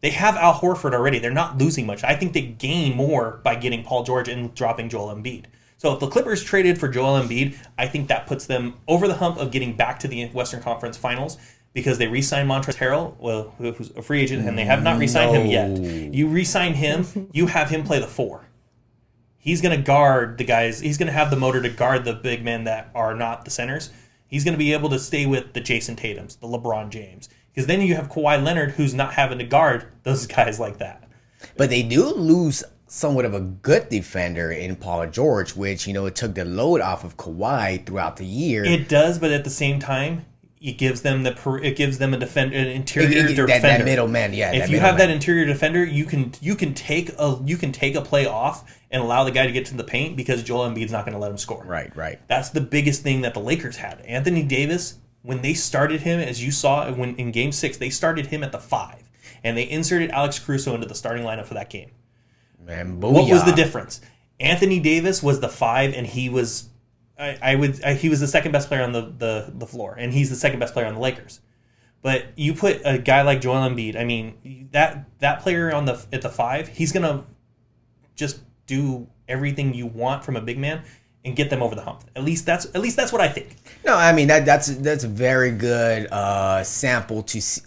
they have Al Horford already. They're not losing much. I think they gain more by getting Paul George and dropping Joel Embiid. So if the Clippers traded for Joel Embiid, I think that puts them over the hump of getting back to the Western Conference Finals because they re-signed Montrezl Harrell, who's a free agent, and they have not re-signed him yet. You re-sign him, you have him play the 4. He's going to guard the guys. He's going to have the motor to guard the big men that are not the centers. He's going to be able to stay with the Jason Tatums, the LeBron James. Because then you have Kawhi Leonard who's not having to guard those guys like that. But they do lose somewhat of a good defender in Paul George, which, it took the load off of Kawhi throughout the year. It does, but at the same time, it gives them an interior defender. That middleman, yeah. If you have that interior defender, you can take a play off and allow the guy to get to the paint because Joel Embiid's not going to let him score. Right. That's the biggest thing that the Lakers had. Anthony Davis, when they started him, as you saw in Game 6, they started him at the 5, and they inserted Alex Caruso into the starting lineup for that game. Man, what was the difference? Anthony Davis was the 5, and he was he was the second best player on the floor, and he's the second best player on the Lakers. But you put a guy like Joel Embiid, I mean, that player at the 5, he's gonna just do everything you want from a big man and get them over the hump. At least that's what I think. No, I mean that's a very good sample to see.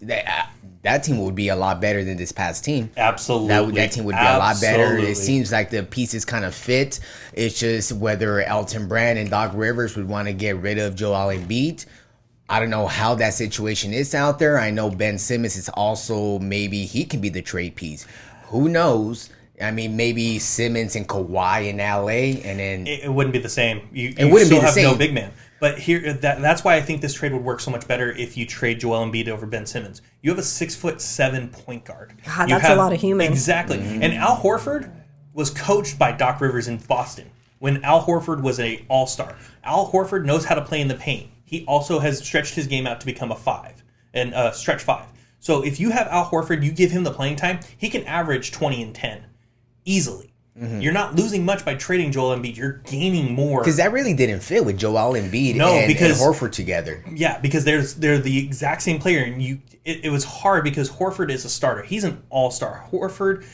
that team would be a lot better than this past team. Absolutely. That team would be a lot better. It seems like the pieces kind of fit. It's just whether Elton Brand and Doc Rivers would want to get rid of Joel Embiid. I don't know how that situation is out there. I know Ben Simmons is also, maybe he can be the trade piece. Who knows? I mean, maybe Simmons and Kawhi in LA, and then it wouldn't be the same. You wouldn't still be the have same. no big man. But here, that's why I think this trade would work so much better if you trade Joel Embiid over Ben Simmons. You have a 6'7" point guard. God, that's a lot of human. Exactly. And Al Horford was coached by Doc Rivers in Boston when Al Horford was an all-star. Al Horford knows how to play in the paint. He also has stretched his game out to become a 5 and stretch 5. So if you have Al Horford, you give him the playing time, he can average 20 and 10 easily. Mm-hmm. You're not losing much by trading Joel Embiid. You're gaining more. because that really didn't fit with Joel Embiid and Horford together. Yeah, because they're the exact same player, and it was hard because Horford is a starter. He's an all-star. Horford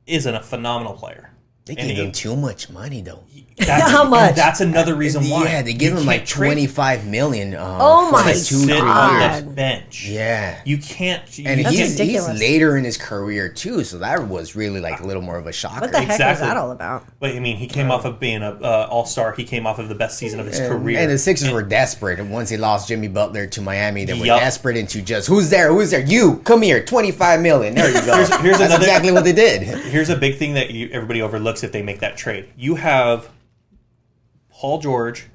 isn't a phenomenal player. They gave him too much money, though. How much? That's another reason why. Yeah, they give him like $25 million. Oh my to sit on the bench. Yeah, you can't. and That's he's ridiculous. later in his career too, so that was really like a little more of a shocker. What the heck was Exactly. that all about? But I mean, he came off of being an all-star. He came off of the best season of his career. And the Sixers were desperate. And once they lost Jimmy Butler to Miami, they were Yup. desperate into just, who's there? You, come here, $25 million. There you go. Here's That's another- exactly what they did. Here's a big thing that everybody overlooks if they make that trade. You have Paul George,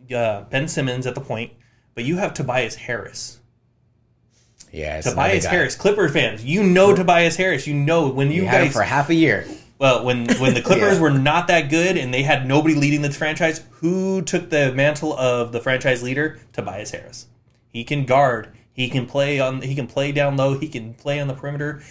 Ben Simmons at the point, but you have Tobias Harris. Yeah, Tobias Harris, Clipper fans, you know Tobias Harris. You know when you had him guys for half a year. Well, when the Clippers Yeah. were not that good and they had nobody leading the franchise, who took the mantle of the franchise leader? Tobias Harris. He can guard. He can play down low. He can play on the perimeter.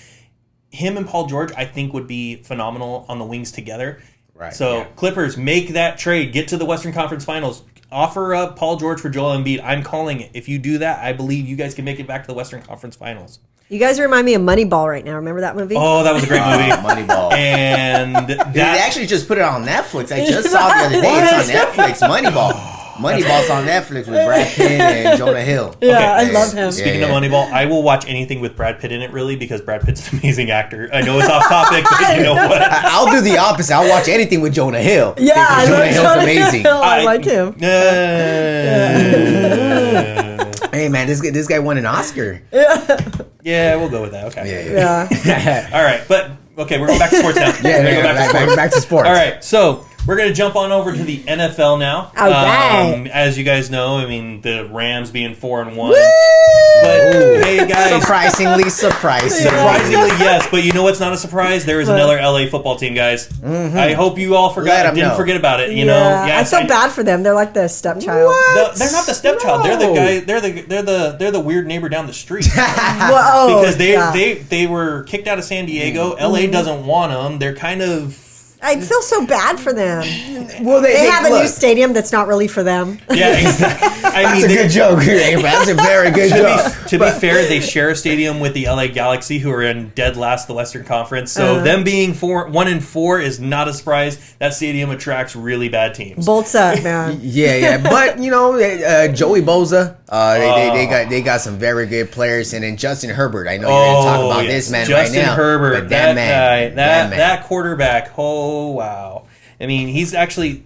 Him and Paul George, I think, would be phenomenal on the wings together. Right. So yeah. Clippers, make that trade. Get to the Western Conference Finals. Offer up Paul George for Joel Embiid. I'm calling it. If you do that, I believe you guys can make it back to the Western Conference Finals. You guys remind me of Moneyball right now. Remember that movie? Oh, that was a great movie. Moneyball. And They that actually just put it on Netflix. I just saw it the other day. It's on Netflix. Moneyball. Moneyball's on Netflix with Brad Pitt and Jonah Hill. Yeah, Okay. I love him. Speaking Yeah, yeah. of Moneyball, I will watch anything with Brad Pitt in it, really, because Brad Pitt's an amazing actor. I know it's off topic, but you know what? I'll do the opposite. I'll watch anything with Jonah Hill. Yeah, I Jonah love Hill's Jonah amazing. Hill. I like him. Hey man, this guy won an Oscar. Yeah, we'll go with that. Okay. Yeah. All right, but okay, we're going back to sports now. We're gonna go back to sports. back to sports. All right, so we're going to jump on over to the NFL now. All right. As you guys know, I mean, the Rams being 4-1. Woo! But hey, guys. Surprisingly. Surprisingly, yes. But you know what's not a surprise? There is another LA football team, guys. Mm-hmm. I hope you all didn't forget about it. You know, I yes, feel bad for them. They're like the stepchild. They're not the stepchild. No. They're the guy. They're the weird neighbor down the street. Whoa, Because yeah. they were kicked out of San Diego. LA doesn't want them. They're kind of. I feel so bad for them. Well, They have a new stadium that's not really for them. Yeah, exactly. That's a good joke. That's a very good joke. To be fair, they share a stadium with the LA Galaxy, who are in dead last the Western Conference. So them being 1-4 is not a surprise. That stadium attracts really bad teams. Bolts up, man. Yeah. But you know, Joey Bosa, they got some very good players, and then Justin Herbert. I know you're going to talk about this man Justin right now. Herbert, but that man, that quarterback. Oh wow! I mean, he's actually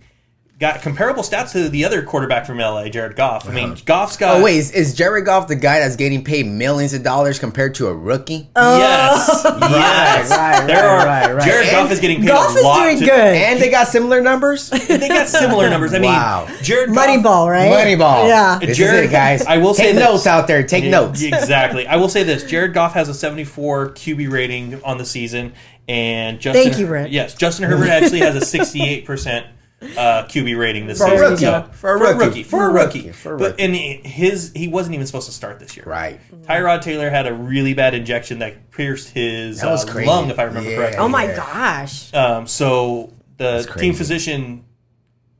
got comparable stats to the other quarterback from LA, Jared Goff. I mean, Goff's got. Oh wait, is Jared Goff the guy that's getting paid millions of dollars compared to a rookie? Yes, yes. Right. Jared Goff is getting paid Goff a lot. is doing good. And they got similar numbers. They got similar numbers. I mean, Wow. Jared Goff, Moneyball, right? Moneyball. Yeah. This Jared- is it, guys. I will say take this. notes out there. Take notes. Exactly. I will say this: Jared Goff has a 74 QB rating on the season, and Justin. Thank you, Rick. Yes, Justin Herbert actually has a 68% QB rating this For a season. rookie. So, For a rookie. For a rookie. For a But rookie. and he wasn't even supposed to start this year. Right. Tyrod Taylor had a really bad injection that pierced his That was crazy. lung, if I remember Yeah. correctly. Oh my gosh. So the That's crazy. team physician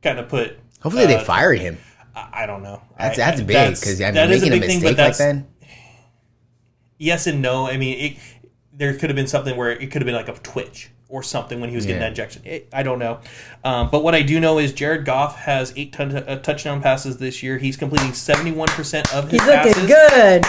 kind of put. Hopefully they fired him. I don't know. That's big because I mean, that is making a big thing, mistake but like that. yes and no. I mean, there could have been something where it could have been like a twitch. or something when he was getting that injection. I don't know. But what I do know is Jared Goff has 8 touchdown passes this year. He's completing 71% of his passes. He's looking good.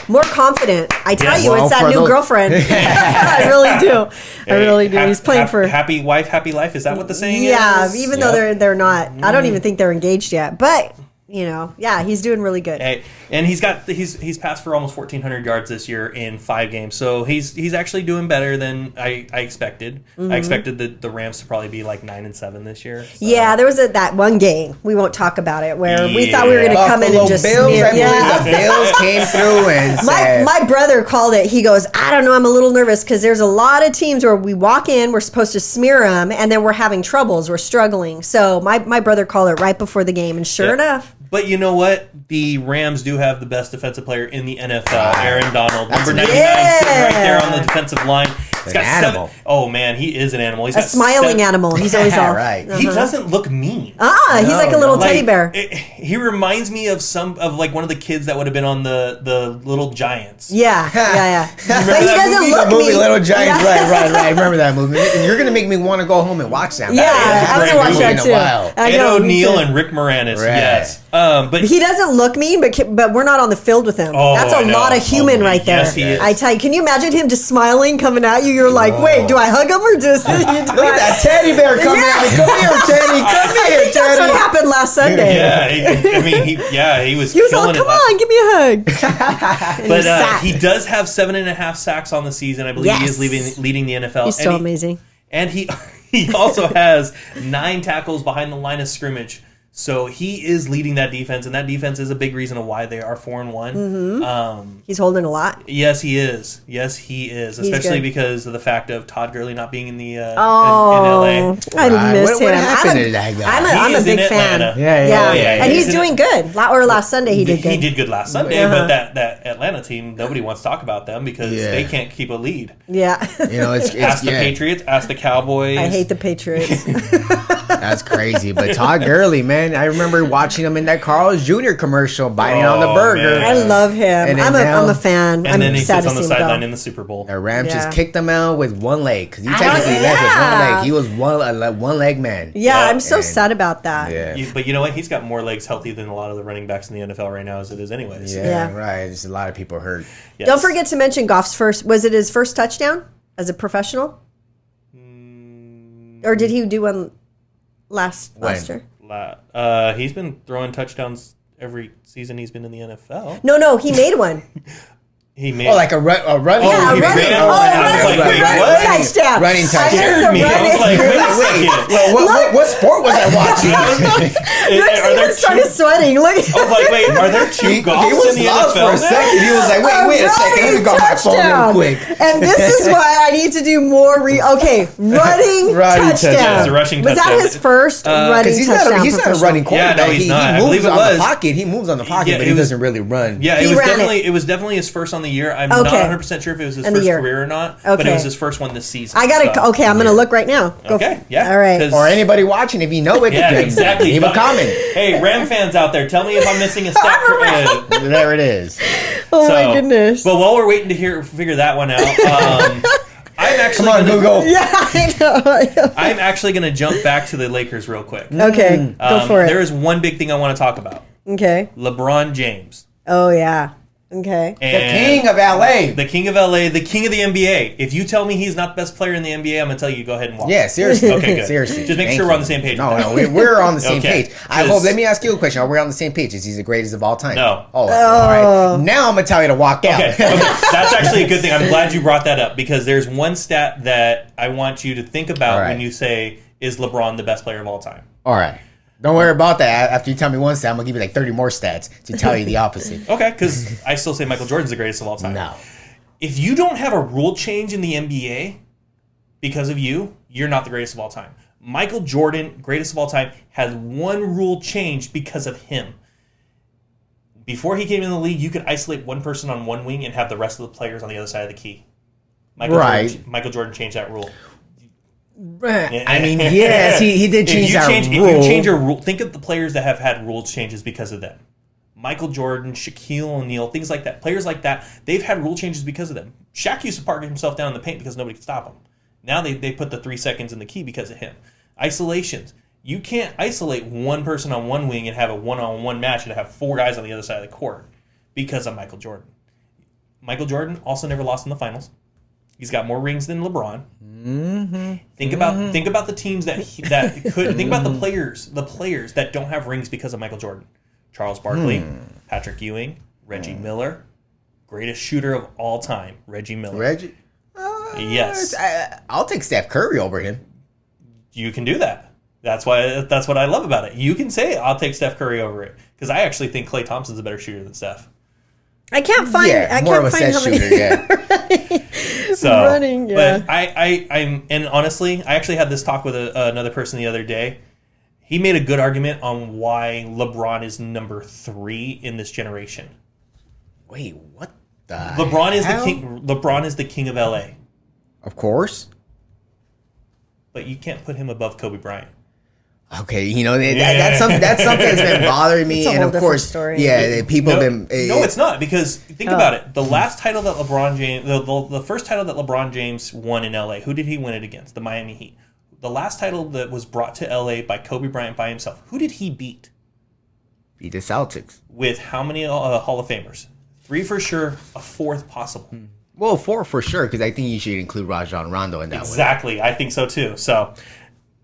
More confident. I tell you, it's that new girlfriend. I really do. I really do. He's playing for happy wife, happy life. Is that what the saying is? Yeah, even though they're not. I don't even think they're engaged yet. But he's doing really good. Hey, and he's passed for almost 1,400 yards this year in 5 games. So he's actually doing better than I expected. Mm-hmm. I expected the Rams to probably be like 9-7 this year. So. Yeah, there was that one game, we won't talk about it, where we thought we were going to come in and just Bills, the Bills came through and said, my brother called it. He goes, I don't know, I'm a little nervous because there's a lot of teams where we walk in, we're supposed to smear them, and then we're having troubles, we're struggling. So my brother called it right before the game, and sure enough. But you know what? The Rams do have the best defensive player in the NFL, Aaron Donald. Number 99 sitting right there on the defensive line. He's got an animal. Oh, man, he is an animal. He's a smiling animal. He's always all right. He doesn't look mean. He's like a little teddy bear. He reminds me of like one of the kids that would have been on the Little Giants. Yeah. But he doesn't look movie mean. Little Giants, right. Remember that movie? You're going to make me want to go home and watch that. Yeah, I want to watch that too. Ed O'Neill and Rick Moranis, yes. But he doesn't look mean, but we're not on the field with him. That's a lot of human right there. Yes, he is. I tell you, can you imagine him just smiling, coming at you? You're like, wait, do I hug him or just... Look at that teddy bear coming at me. Come here, Teddy. Come here, Teddy. That's what happened last Sunday. Yeah, he was all, come on, give me a hug. But he does have 7.5 sacks on the season. I believe he is leading the NFL. He's so amazing. And he also has 9 tackles behind the line of scrimmage. So he is leading that defense, and that defense is a big reason of why they are 4-1. Mm-hmm. He's holding a lot. Yes, he is. Especially because of the fact of Todd Gurley not being in the in LA. I miss him. What happened to that guy? I'm a big fan. Yeah. And he's doing good. Last Sunday he did good. He did good last Sunday, but that Atlanta team, nobody wants to talk about them because they can't keep a lead. Yeah. It's ask the Patriots, ask the Cowboys. I hate the Patriots. That's crazy. But Todd Gurley, man, I remember watching him in that Carl's Jr. commercial, biting on the burger. Man. I love him. I'm a fan. And then he sits on the sideline in the Super Bowl. The Rams just kicked him out with one leg because he technically left with one leg. He was one leg man. Yeah, I'm so sad about that. Yeah. But you know what? He's got more legs healthy than a lot of the running backs in the NFL right now as it is anyways. Yeah. Right. There's a lot of people hurt. Yes. Don't forget to mention Goff's first. Was it his first touchdown as a professional? Or did he do one last year? He's been throwing touchdowns every season he's been in the NFL. No, he made one. He made like a running. Yeah, running touchdown. Running touchdown. Scared me. I was like, wait. What sport was I watching? He started sweating. Look. I was like, wait, are there 2 Goffs in the NFL? For a second. He was like, wait a second. Let me go on my phone real quick. And this is why I need to do more. Running touchdown. It's a rushing touchdown. Was that his first running touchdown? He's not a running quarterback. Yeah, no, he's not. He moves on the pocket. He moves on the pocket, but he doesn't really run. Yeah, it was definitely his first on the year. I'm not 100% sure if it was his first career or not, but it was his first one this season. I'm going to look right now. Okay, yeah. All right. Or anybody watching, if you know it, exactly. Leave a comment. Hey, Ram fans out there, tell me if I'm missing a step. There it is. Oh my goodness. But while we're waiting to figure that one out, I'm actually Google. Yeah, I know. I'm actually going to jump back to the Lakers real quick. Okay, go for it. There is one big thing I want to talk about. Okay. LeBron James. Oh, yeah. Okay. The king of LA. The king of LA, the king of the NBA. If you tell me he's not the best player in the NBA, I'm going to tell you go ahead and walk. Yeah, seriously. Okay, good. Seriously. Just make sure we're on the same page. No, we're on the same page. Let me ask you a question. Are we on the same page? Is he the greatest of all time? No. Oh. All right. Now I'm going to tell you to walk out. Okay. That's actually a good thing. I'm glad you brought that up because there's one stat that I want you to think about when you say, is LeBron the best player of all time? All right. Don't worry about that. After you tell me one stat, I'm going to give you like 30 more stats to tell you the opposite. Okay, because I still say Michael Jordan's the greatest of all time. No. If you don't have a rule change in the NBA because of you, you're not the greatest of all time. Michael Jordan, greatest of all time, has one rule changed because of him. Before he came in the league, you could isolate one person on one wing and have the rest of the players on the other side of the key. Michael Jordan changed that rule. I mean, yes, he did change that rule. If you change a rule, think of the players that have had rule changes because of them. Michael Jordan, Shaquille O'Neal, things like that. Players like that, they've had rule changes because of them. Shaq used to park himself down in the paint because nobody could stop him. Now they put the 3 seconds in the key because of him. Isolations. You can't isolate one person on one wing and have a one-on-one match and have 4 guys on the other side of the court because of Michael Jordan. Michael Jordan also never lost in the finals. He's got more rings than LeBron. Mm-hmm. Think about the teams that could. Think about the players that don't have rings because of Michael Jordan. Charles Barkley, Patrick Ewing, Reggie Miller, greatest shooter of all time, Reggie Miller. Reggie? Yes. I'll take Steph Curry over him. You can do that. That's what I love about it. You can say, I'll take Steph Curry over it. Because I actually think Klay Thompson's a better shooter than Steph. I can't find. I more can't of a find set how many. shooter. Yeah. So, running. Yeah. But I'm and honestly, I actually had this talk with another person the other day. He made a good argument on why LeBron is number 3 in this generation. Wait, what the? LeBron is hell? the king. LeBron is the king of LA. Of course. But you can't put him above Kobe Bryant. Okay, that's something that's been bothering me, It's a and whole of different course, story. people No, have been. no, it's not, because think about it. The last title that LeBron James, the first title that LeBron James won in LA, who did he win it against? The Miami Heat. The last title that was brought to LA by Kobe Bryant by himself, who did he beat? Beat the Celtics. With how many Hall of Famers? 3 for sure, a 4th possible. Well, 4 for sure, because I think you should include Rajon Rondo in that one. Exactly, I think so too. So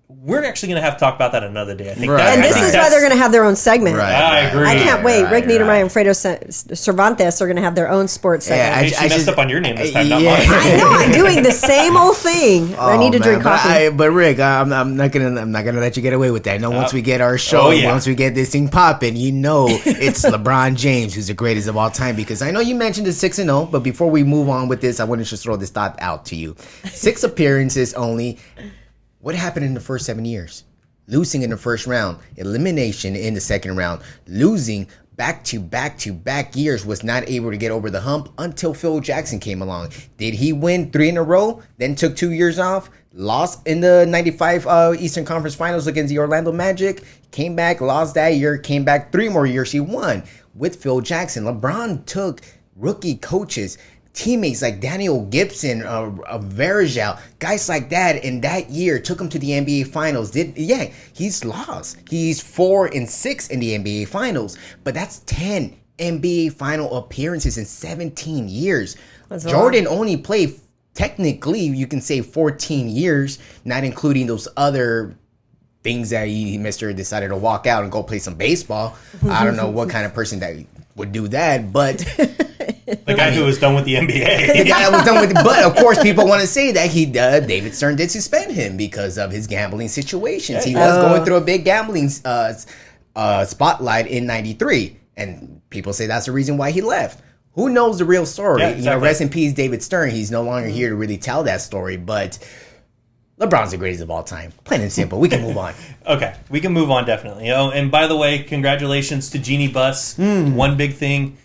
we're actually going to have to talk about that another day. I think Right. And this is why they're going to have their own segment. Right. I agree. I can't wait. Rick Niedermeyer right. and Fredo Cervantes are going to have their own sports segment. Hey, she messed up on your name this time, not yeah. mine. I know I'm doing the same old thing. I need to drink coffee. But Rick, I'm not gonna let you get away with that. No, once we get our show, once we get this thing popping, it's LeBron James who's the greatest of all time. Because I know you mentioned the 6-0, but before we move on with this, I want to just throw this thought out to you: 6 appearances only. What happened in the first 7 years? Losing in the first round, elimination in the second round, losing back-to-back years, was not able to get over the hump until Phil Jackson came along. Did he win 3 in a row, then took 2 years off, lost in the 95 Eastern Conference Finals against the Orlando Magic, came back, lost that year, came back 3 more years, he won with Phil Jackson. LeBron took rookie coaches, teammates like Daniel Gibson, Verjao, guys like that, in that year took him to the NBA Finals. He's lost. He's 4-6 in the NBA Finals, but that's 10 NBA Final appearances in 17 years. Jordan only played, technically, you can say 14 years, not including those other things that Mr. decided to walk out and go play some baseball. I don't know what kind of person that would do that, but The guy who was done with the NBA. The guy that was done with it. But of course, people want to say that David Stern did suspend him because of his gambling situations. He was going through a big gambling spotlight in '93, and people say that's the reason why he left. Who knows the real story? Yeah, exactly. Rest in peace, David Stern. He's no longer here to really tell that story, but LeBron's the greatest of all time. Plain and simple. We can move on. Okay, we can move on definitely. And by the way, congratulations to Jeannie Buss. One big thing.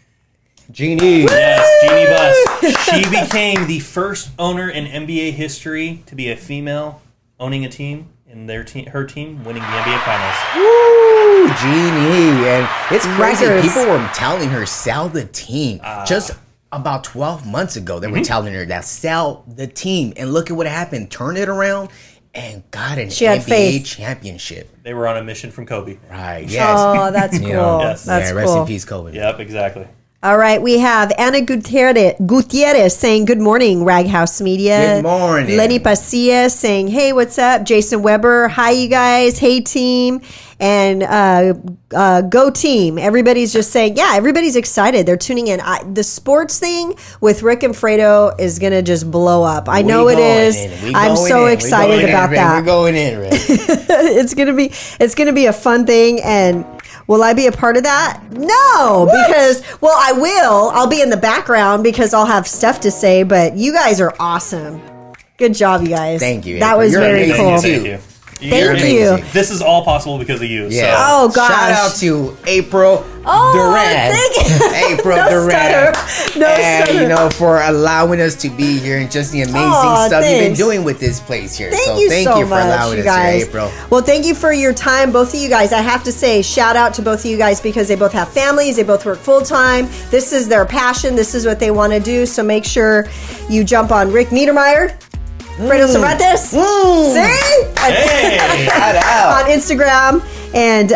Jeannie. Yes, Jeannie Buss. She became the first owner in NBA history to be a female owning a team, and her team winning the NBA Finals. Woo, Jeannie. And it's crazy. Records. People were telling her, sell the team. Just about 12 months ago, they were telling her that, sell the team. And look at what happened. Turned it around and got an NBA championship. They were on a mission from Kobe. Right, yes. Oh, that's cool. Yes. That's rest cool. in peace, Kobe. Yep, exactly. All right, we have Ana Gutierrez saying, good morning, Raghouse Media. Good morning. Lenny Pasillas saying, hey, what's up? Jason Weber, hi, you guys. Hey, team. And go team. Everybody's just saying, yeah, everybody's excited. They're tuning in. The sports thing with Rick and Fredo is going to just blow up. I know it is. I'm so excited about that. We're going in, Rick. It's gonna be a fun thing. And will I be a part of that? No, because I will. I'll be in the background because I'll have stuff to say. But you guys are awesome. Good job, you guys. Thank you. That was You're very amazing, cool. too. Thank you. Thank you. This is all possible because of you. Yeah. So. Oh gosh. Shout out to April Durant. Thank you. April No Durant. stutter. No and, stutter. for allowing us to be here and just the amazing stuff you've been thanks. doing with this place here. Thank you so for much, allowing you us guys. here, April. Well, thank you for your time, both of you guys. I have to say, shout out to both of you guys because they both have families. They both work full time. This is their passion. This is what they want to do. So make sure you jump on Rick Niedermeyer Fredo Cervantes. See? Hey! Shout out. On Instagram, and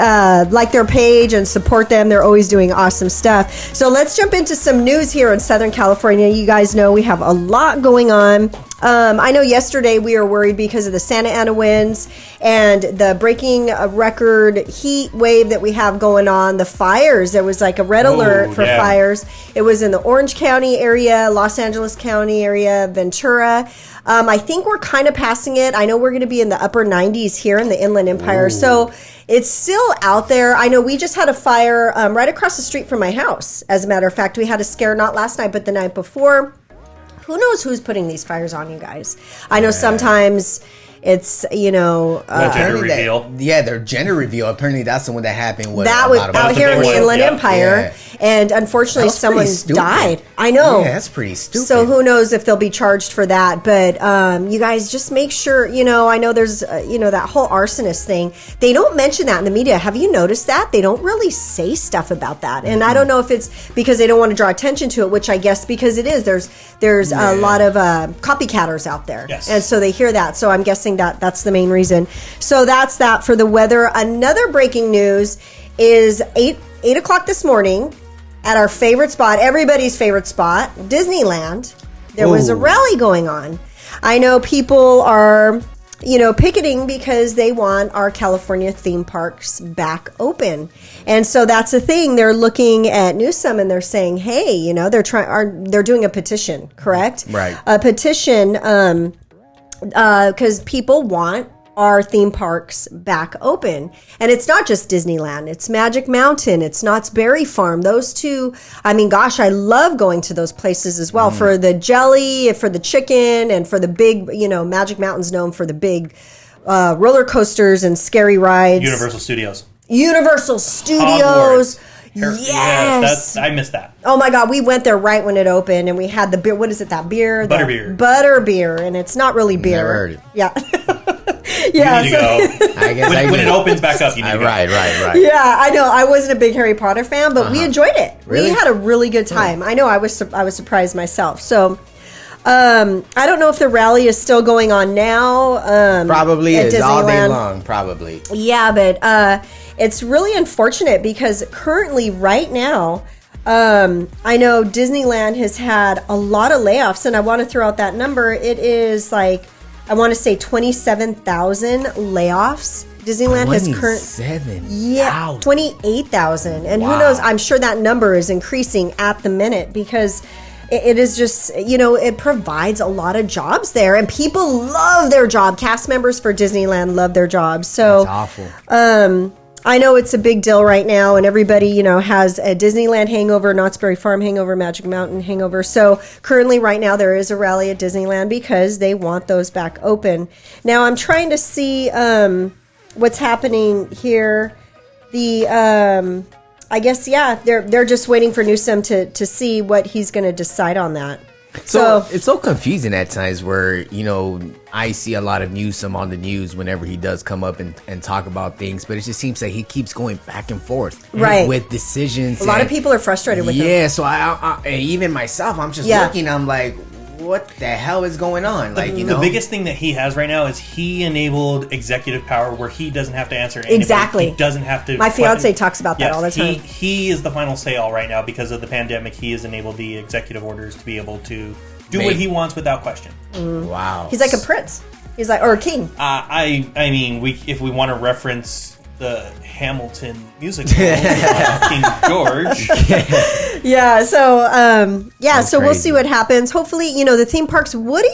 like their page and support them. They're always doing awesome stuff. So let's jump into some news here in Southern California. You guys know we have a lot going on. I know yesterday we were worried because of the Santa Ana winds and the breaking record heat wave that we have going on. The fires, there was like a red alert for fires. It was in the Orange County area, Los Angeles County area, Ventura. I think we're kind of passing it. I know we're going to be in the upper 90s here in the Inland Empire. So it's still out there. I know we just had a fire right across the street from my house. As a matter of fact, we had a scare not last night, but the night before. Who knows who's putting these fires on, you guys? I know sometimes it's, gender reveal. Their gender reveal. Apparently, that's the one that happened. That was out here in the Inland Empire. And unfortunately, someone died. I know. Yeah, that's pretty stupid. So who knows if they'll be charged for that. But you guys just make sure, I know there's, that whole arsonist thing. They don't mention that in the media. Have you noticed that? They don't really say stuff about that. And I don't know if it's because they don't want to draw attention to it, which I guess because it is. There's a lot of copycatters out there. Yes. And so they hear that. So I'm guessing that's the main reason. So that's that for the weather. Another breaking news is 8 o'clock this morning at our favorite spot, everybody's favorite spot, Disneyland. There was a rally going on. I know people are, picketing because they want our California theme parks back open. And so that's the thing. They're looking at Newsom and they're saying, hey, they're doing a petition, correct? Right. A petition, because people want our theme parks back open. And it's not just Disneyland. It's Magic Mountain. It's Knott's Berry Farm. Those two, I love going to those places as well for the jelly, for the chicken, and for the big, Magic Mountain's known for the big roller coasters and scary rides. Universal Studios. Hogwarts. Yes, I missed that. Oh my God, we went there right when it opened, and we had the beer. What is it? That beer, Butterbeer, and it's not really beer. Never heard it. Yeah, yeah. You need to go. I guess when it opens back up, you need to go. Right. Yeah, I know. I wasn't a big Harry Potter fan, but we enjoyed it. Really? We had a really good time. I know. I was surprised myself. So. I don't know if the rally is still going on now. Probably is Disneyland. all day long. Probably. Yeah, but it's really unfortunate because currently, right now, I know Disneyland has had a lot of layoffs, and I want to throw out that number. It is I want to say 27,000 layoffs. Disneyland has 28,000, and who knows? I'm sure that number is increasing at the minute because. It is just, it provides a lot of jobs there, and people love their job. Cast members for Disneyland love their jobs. So, that's awful. I know it's a big deal right now, and everybody, has a Disneyland hangover, Knott's Berry Farm hangover, Magic Mountain hangover. So currently right now there is a rally at Disneyland because they want those back open. Now I'm trying to see what's happening here. I guess, they're just waiting for Newsom to see what he's going to decide on that. So it's so confusing at times where, I see a lot of Newsom on the news whenever he does come up and talk about things, but it just seems like he keeps going back and forth with decisions. A lot of people are frustrated with him. Yeah, so I even myself, I'm just looking, I'm like, what the hell is going on? The biggest thing that he has right now is he enabled executive power where he doesn't have to answer anybody. Exactly. He doesn't have to. My fiance talks about that all the time. He is the final say all right now because of the pandemic. He has enabled the executive orders to be able to do what he wants without question. Wow. He's like a prince. He's like, or a king. If we want to reference the Hamilton musical, King George. Yeah, so That's so we'll crazy. see what happens. Hopefully, the theme parks. What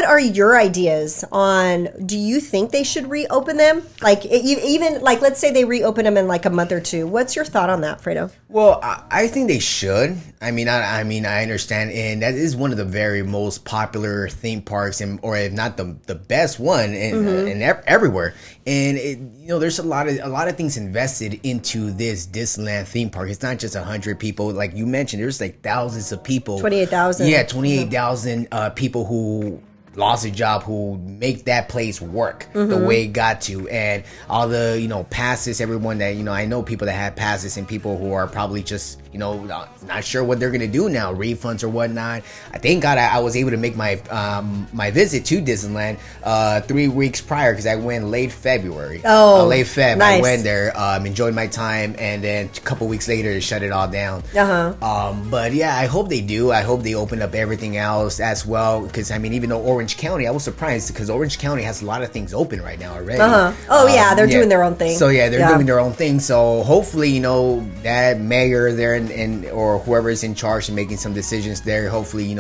are your ideas on? Do you think they should reopen them? Let's say they reopen them in a month or two. What's your thought on that, Fredo? Well, I think they should. I understand, and that is one of the very most popular theme parks, or if not the best one, everywhere. And there's a lot of things invested into this Disneyland theme park. It's not just 100 people, like you mentioned. There's thousands of people. 28,000. Yeah, 28,000 people who lost a job who make that place work the way it got to, and all the passes, everyone that I know people that have passes, and people who are probably just not sure what they're gonna do now, refunds or whatnot. I thank God I was able to make my my visit to Disneyland 3 weeks prior, because I went late February. Late Feb. Nice. I went there, enjoyed my time, and then a couple weeks later they shut it all down. But yeah, I hope they do. I hope they open up everything else as well, because even though Orange County, I was surprised because Orange County has a lot of things open right now already. Yeah, they're doing their own thing. So yeah, they're doing their own thing. So hopefully, that mayor there and or whoever is in charge and making some decisions there, hopefully,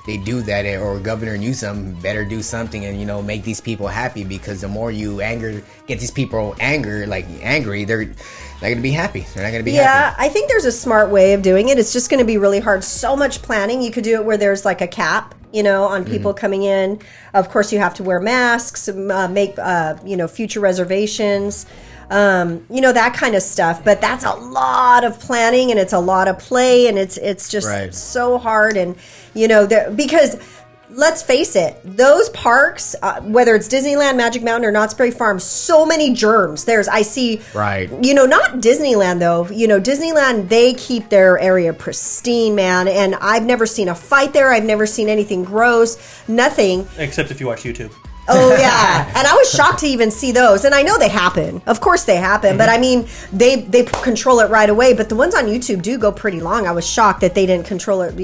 they do that, or Governor Newsom better do something and make these people happy, because the more you get these people angry, they're not going to be happy. They're not going to be happy. Yeah, I think there's a smart way of doing it. It's just going to be really hard. So much planning. You could do it where there's like a cap, on people coming in. Of course, you have to wear masks, make, future reservations, that kind of stuff. But that's a lot of planning, and it's a lot of play, and it's just so hard. And, because let's face it, those parks, whether it's Disneyland, Magic Mountain, or Knott's Berry Farm, so many germs. I see, not Disneyland though. Disneyland, they keep their area pristine, man. And I've never seen a fight there. I've never seen anything gross, nothing. Except if you watch YouTube. Oh, yeah. And I was shocked to even see those. And I know they happen. Of course they happen. But, they control it right away. But the ones on YouTube do go pretty long. I was shocked that they didn't control it,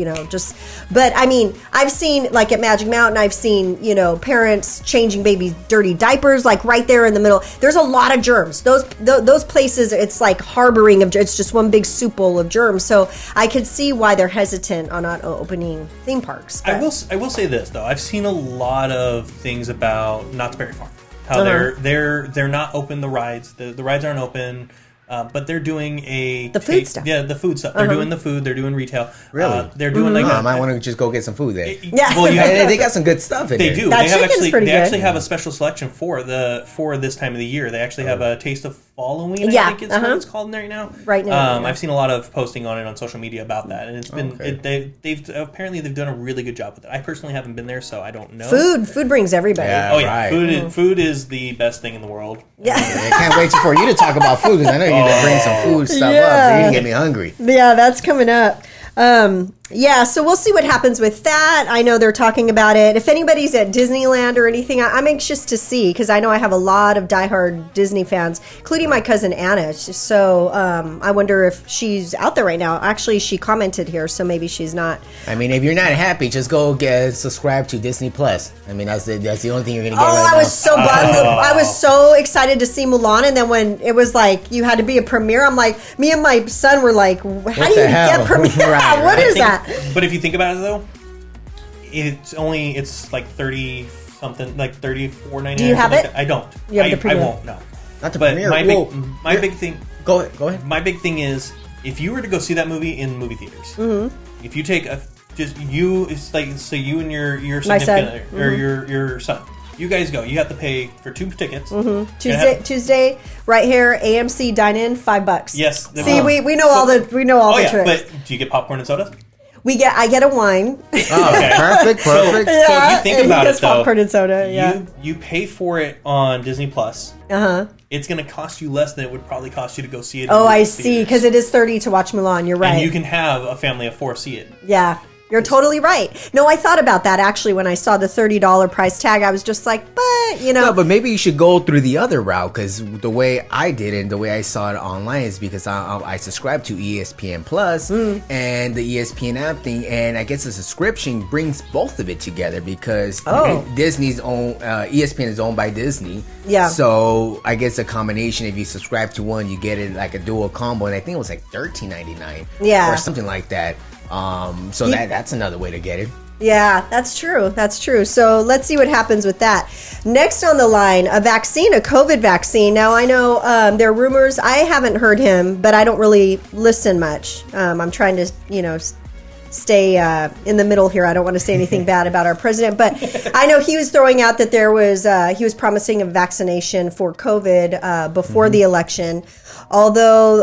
But, I've seen, like at Magic Mountain, I've seen, parents changing babies' dirty diapers, like right there in the middle. There's a lot of germs. Those places, it's like harboring of germs. It's just one big soup bowl of germs. So I could see why they're hesitant on not opening theme parks. I will say this, though. I've seen a lot of things about Knott's Berry Farm, how they're not open, the rides, the rides aren't open, but they're doing the food stuff. Yeah, the food stuff. They're doing the food. They're doing retail. Really, they're doing I might want to just go get some food there. Yeah, well, they got some good stuff in there. They do. That They actually have a special selection for this time of the year. They actually have a taste of Halloween. I think it's what it's called right now. Right now, I've seen a lot of posting on it on social media about that, and it's been they've done a really good job with it. I personally haven't been there, so I don't know. Food brings everybody. Yeah, food is the best thing in the world. Yeah, I can't wait for you to talk about food, because I know you're gonna bring some food stuff up. So you're gonna get me hungry. Yeah, that's coming up. So we'll see what happens with that. I know they're talking about it. If anybody's at Disneyland or anything, I'm anxious to see, because I know I have a lot of diehard Disney fans, including my cousin Anna. So I wonder if she's out there right now. Actually, she commented here, so maybe she's not. If you're not happy, just go subscribe to Disney Plus. That's the only thing you're gonna get. I was so bummed. I was so excited to see Mulan, and then when it was like you had to be a premiere, I'm like, me and my son were like, how do you get premiere? What is that? But if you think about it, though, it's like 30 something, like $34.99. Do you have it? I don't. You have the premiere? I won't. No. Not the premiere. My big thing. Go ahead. My big thing is, if you were to go see that movie in movie theaters, if you take it's like, so you and your significant other, or your son. You guys go. You have to pay for 2 tickets. Tuesday, right here, AMC Dine-In, $5. Yes. See, we know all the tricks. But do you get popcorn and soda? I get a wine. Oh, okay. Perfect. So if you think about it, though, popcorn and soda. Yeah. You pay for it on Disney Plus. It's going to cost you less than it would probably cost you to go see it. I see, because it is $30 to watch Mulan. You're right. And you can have a family of 4 see it. Yeah. You're totally right. No, I thought about that actually when I saw the $30 price tag. I was just like, No, but maybe you should go through the other route, because the way I did it and the way I saw it online is because I subscribe to ESPN Plus and the ESPN app thing, and I guess the subscription brings both of it together, because Disney's own ESPN is owned by Disney. Yeah. So I guess a combination, if you subscribe to one, you get it like a dual combo, and I think it was like $13.99. Yeah. Or something like that. So that's another way to get it. Yeah, that's true. So let's see what happens with that. Next on the line, a COVID vaccine. Now, I know there are rumors. I haven't heard him, but I don't really listen much. I'm trying to, stay in the middle here. I don't want to say anything bad about our president, but I know he was throwing out that he was promising a vaccination for COVID before the election. Although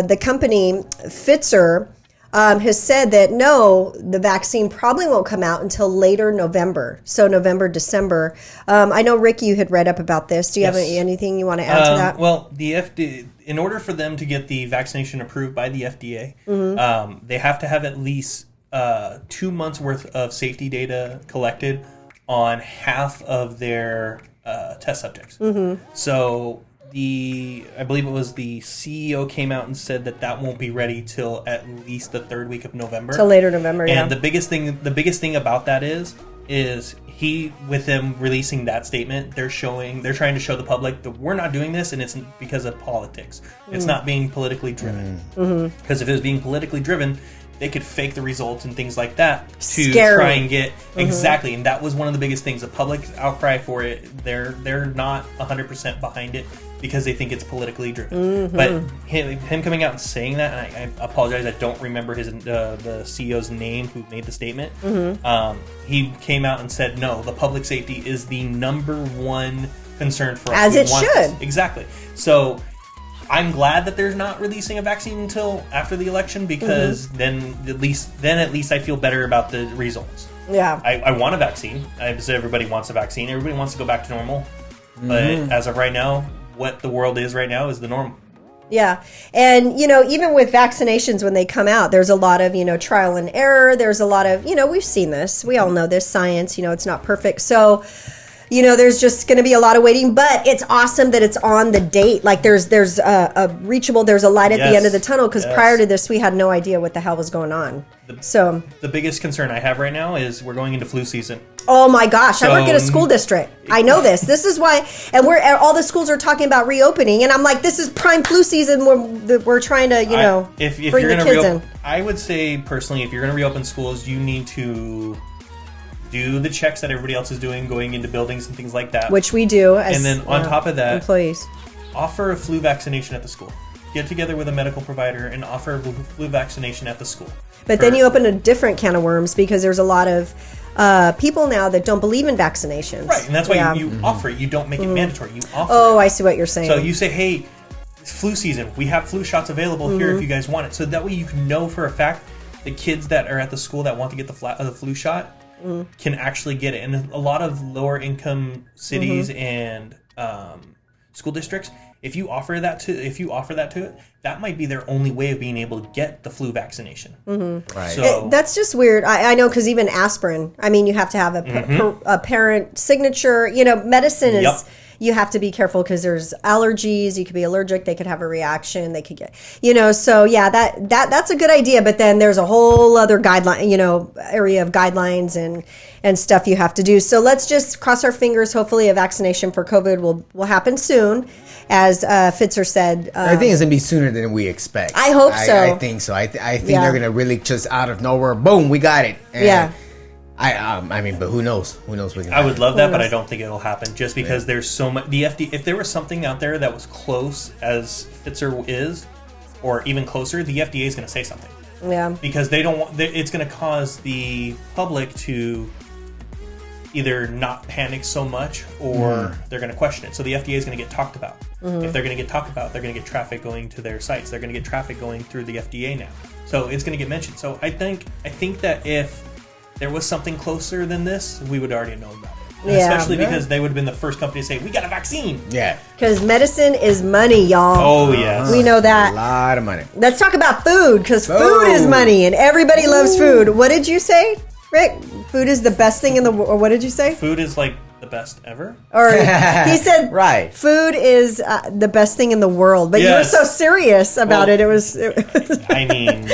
the company Pfizer has said that no, the vaccine probably won't come out until later November. So November, December. I know, Rick, you had read up about this. Do you have anything you want to add to that? Well, the FDA, in order for them to get the vaccination approved by the FDA, they have to have at least 2 months worth of safety data collected on half of their test subjects. So I believe it was the CEO came out and said that won't be ready till at least the third week of November. Till later November, yeah. And the biggest thing about that is he, with them releasing that statement, they're trying to show the public that we're not doing this and it's because of politics. It's not being politically driven. Because if it was being politically driven, they could fake the results and things like that to try and get exactly. And that was one of the biggest things. The public outcry for it, they're not 100% behind it because they think it's politically driven. But him coming out and saying that, and I apologize, I don't remember the CEO's name who made the statement. He came out and said, no, the public safety is the number one concern for us. As it should. Exactly. So I'm glad that they're not releasing a vaccine until after the election because then at least I feel better about the results. Yeah. I want a vaccine. I said everybody wants a vaccine. Everybody wants to go back to normal. But as of right now, what the world is right now is the norm. Yeah. And, even with vaccinations, when they come out, there's a lot of, trial and error. There's a lot of, we've seen this. We all know this science, it's not perfect. So, there's just going to be a lot of waiting, but it's awesome that it's on the date. Like there's a reachable, there's a light at the end of the tunnel because prior to this, we had no idea what the hell was going on. So the biggest concern I have right now is we're going into flu season. Oh my gosh, I work in a school district. I know this. This is why, and all the schools are talking about reopening, and I'm like, this is prime flu season where we're trying to, if bring you're the kids in. I would say personally, if you're going to reopen schools, you need to do the checks that everybody else is doing, going into buildings and things like that. Which we do. And then on top of that, employees offer a flu vaccination at the school. Get together with a medical provider and offer a flu vaccination at the school. But then you open a different can of worms because there's a lot of people now that don't believe in vaccinations. Right, and that's why you offer it. You don't make it mandatory. You offer it. I see what you're saying. So you say, hey, it's flu season. We have flu shots available here if you guys want it. So that way you can know for a fact the kids that are at the school that want to get the flu shot can actually get it. And a lot of lower income cities and school districts, if you offer that to it, that might be their only way of being able to get the flu vaccination. Right. So that's just weird. I know because even aspirin, you have to have a parent signature. Medicine is. You have to be careful because there's allergies. You could be allergic. They could have a reaction. They could get, So yeah, that's a good idea. But then there's a whole other guideline, area of guidelines and stuff you have to do. So let's just cross our fingers. Hopefully, a vaccination for COVID will happen soon, as Fitzer said. I think it's gonna be sooner than we expect. I hope so. I think so. I think they're gonna really just out of nowhere, boom, we got it. And but who knows? Who knows what can happen? I would love that, but I don't think it'll happen just because there's so much. The FDA, if there was something out there that was close as Fitzer is, or even closer, the FDA is going to say something. Yeah. Because they don't want. It's going to cause the public to either not panic so much, or they're going to question it. So the FDA is going to get talked about. If they're going to get talked about, they're going to get traffic going to their sites. They're going to get traffic going through the FDA now. So it's going to get mentioned. So I think that if there was something closer than this, we would already know about it. Especially because they would have been the first company to say, we got a vaccine. Yeah. Because medicine is money, y'all. Oh, yes. We know that. A lot of money. Let's talk about food, because food is money, and everybody loves food. What did you say, Rick? Food is the best thing in the world. Or what did you say? Food is like the best ever? Or he said, right. Food is the best thing in the world. But you were so serious about it. It was. I mean,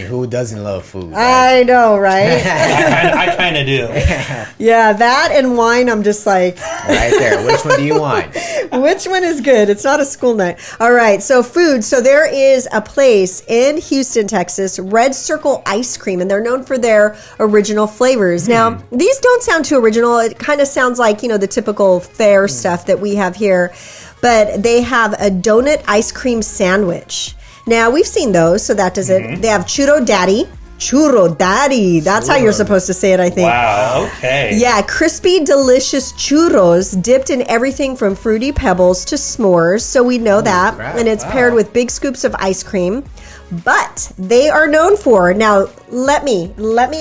who doesn't love food? Right? I know, right? I kind of do. Yeah, that and wine. I'm just like right there. Which one do you want? Which one is good? It's not a school night. All right. So food. So there is a place in Houston, Texas, Red Circle Ice Cream, and they're known for their original flavors. Now, these don't sound too original. It kind of sounds like, the typical fare stuff that we have here, but they have a donut ice cream sandwich. Now, we've seen those, so that doesn't. They have Churro Daddy, Churro Daddy. That's how you're supposed to say it, I think. Wow, okay. Yeah, crispy, delicious churros dipped in everything from Fruity Pebbles to s'mores. So we know that. crap. And it's paired with big scoops of ice cream. But they are known for, now let me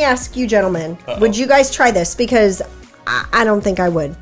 ask you gentlemen, would you guys try this? Because I don't think I would.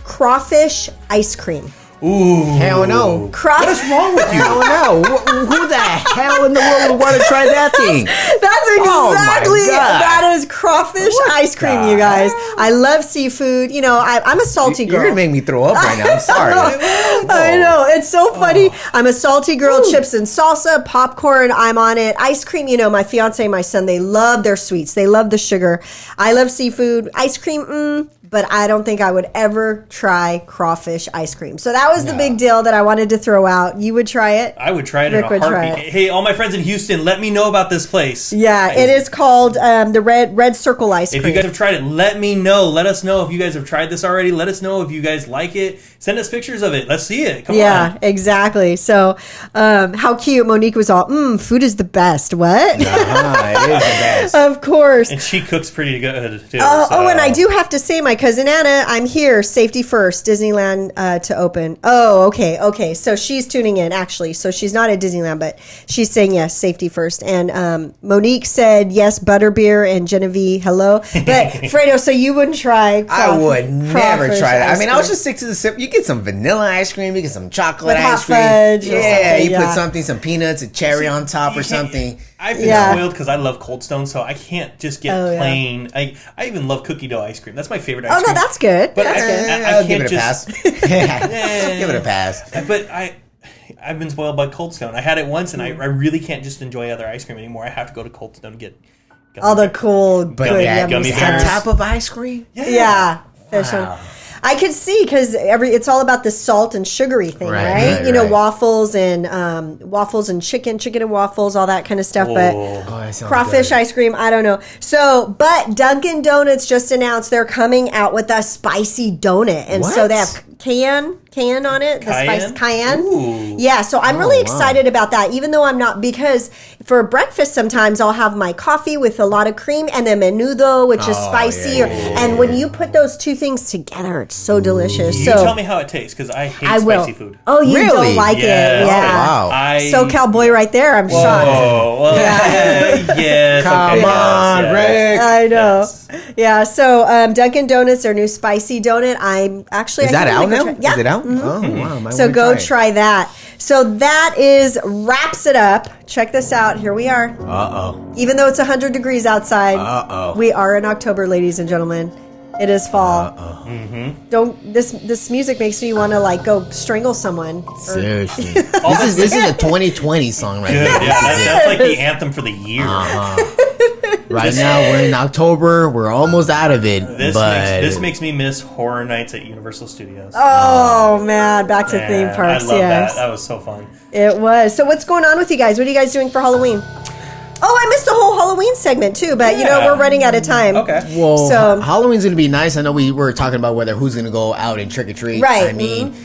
Crawfish ice cream. Ooh. Hell no. What is wrong with you? Hell no. Who the hell in the world would want to try that thing? That's Oh, my exactly, God. that is crawfish ice cream, you guys. I love seafood. You know, I'm a salty girl. You're going to make me throw up right now. I'm sorry. I know. It's so funny. I'm a salty girl. Chips and salsa, popcorn, I'm on it. Ice cream, you know, my fiance and my son, they love their sweets. They love the sugar. I love seafood. Ice cream, but I don't think I would ever try crawfish ice cream. So that was the big deal that I wanted to throw out. You would try it? I would try it Rick in would a try heartbeat. it. Hey, all my friends in Houston, let me know about this place. Yeah, it is called the Red Circle ice cream. If you guys have tried it, let me know. Let us know if you guys have tried this already. Let us know if you guys like it. Send us pictures of it. Let's see it. Come Yeah, on. exactly. So, how cute. Monique was all, food is the best. What? It is the best. Of course. And she cooks pretty good, too. Oh, and I do have to say, my cousin Anna, I'm here, safety first, Disneyland to open. Oh, okay. So she's tuning in, actually. So she's not at Disneyland, but she's saying yes, safety first. And Monique said yes, butterbeer, and Genevieve, hello. But Fredo, so you wouldn't try I would never crawfish try that. I ice mean, I'll cream? just stick to the sip. You get some vanilla ice cream, you get some chocolate With hot ice cream. fudge or Yeah, something, you yeah. put something, some peanuts, a cherry on top or something. I've been Yeah. spoiled because I love Cold Stone, so I can't just get Oh, yeah. plain. I even love cookie dough ice cream. That's my favorite ice Oh, no, cream. that's good. But That's good. I I'll give can't it a pass. Give it a pass. But I've been spoiled by Cold Stone. I had it once, and I really can't just enjoy other ice cream anymore. I have to go to Cold Stone to get All the cool, But good, that, yummy gummy stuff. bears. that type of ice cream? Yeah, fish on. I could see because it's all about the salt and sugary thing, right? Right, you know, right. waffles and chicken and waffles, all that kind of stuff. Oh, But that sounds crawfish good. ice cream, I don't know. So, but Dunkin' Donuts just announced they're coming out with a spicy donut, and so What? they have cayenne on it, the spice cayenne. Ooh. Yeah, so I'm really wow. excited about that, even though I'm not, because for breakfast sometimes I'll have my coffee with a lot of cream and then menudo, which is spicy. And when you put those two things together, it's so delicious. You So tell me how it tastes because I hate I will. spicy food. Oh, you Really? don't like Yes. it? Yeah. wow. SoCal boy right there. I'm shocked. Oh, well, yes. Come okay, on, yes, Rick. I know. Yes. Yeah. So Dunkin' Donuts, their new spicy donut. I'm actually. Is that I out think now? I'm gonna try- Yeah. Is it out? Oh, wow. might So wanna go it. try that. So that wraps it up. Check this out. Here we are. Uh-oh. Even though it's 100 degrees outside, Uh-oh. we are in October, ladies and gentlemen. It is fall. Don't this music makes me want to like go strangle someone. Seriously. this is a 2020 song right Good. now. Yeah, that's like the anthem for the year. Right now, we're in October. We're almost out of it. This makes me miss Horror Nights at Universal Studios. Oh man, back to theme Man, parks. I love Yes, that. That was so fun. it was. So what's going on with you guys? What are you guys doing for Halloween? Oh, I missed the whole Halloween segment too, but you know Yeah. we're running out of time. Okay. Well, So- Halloween's going to be nice. I know we were talking about who's going to go out and trick or treat. Right, I mean,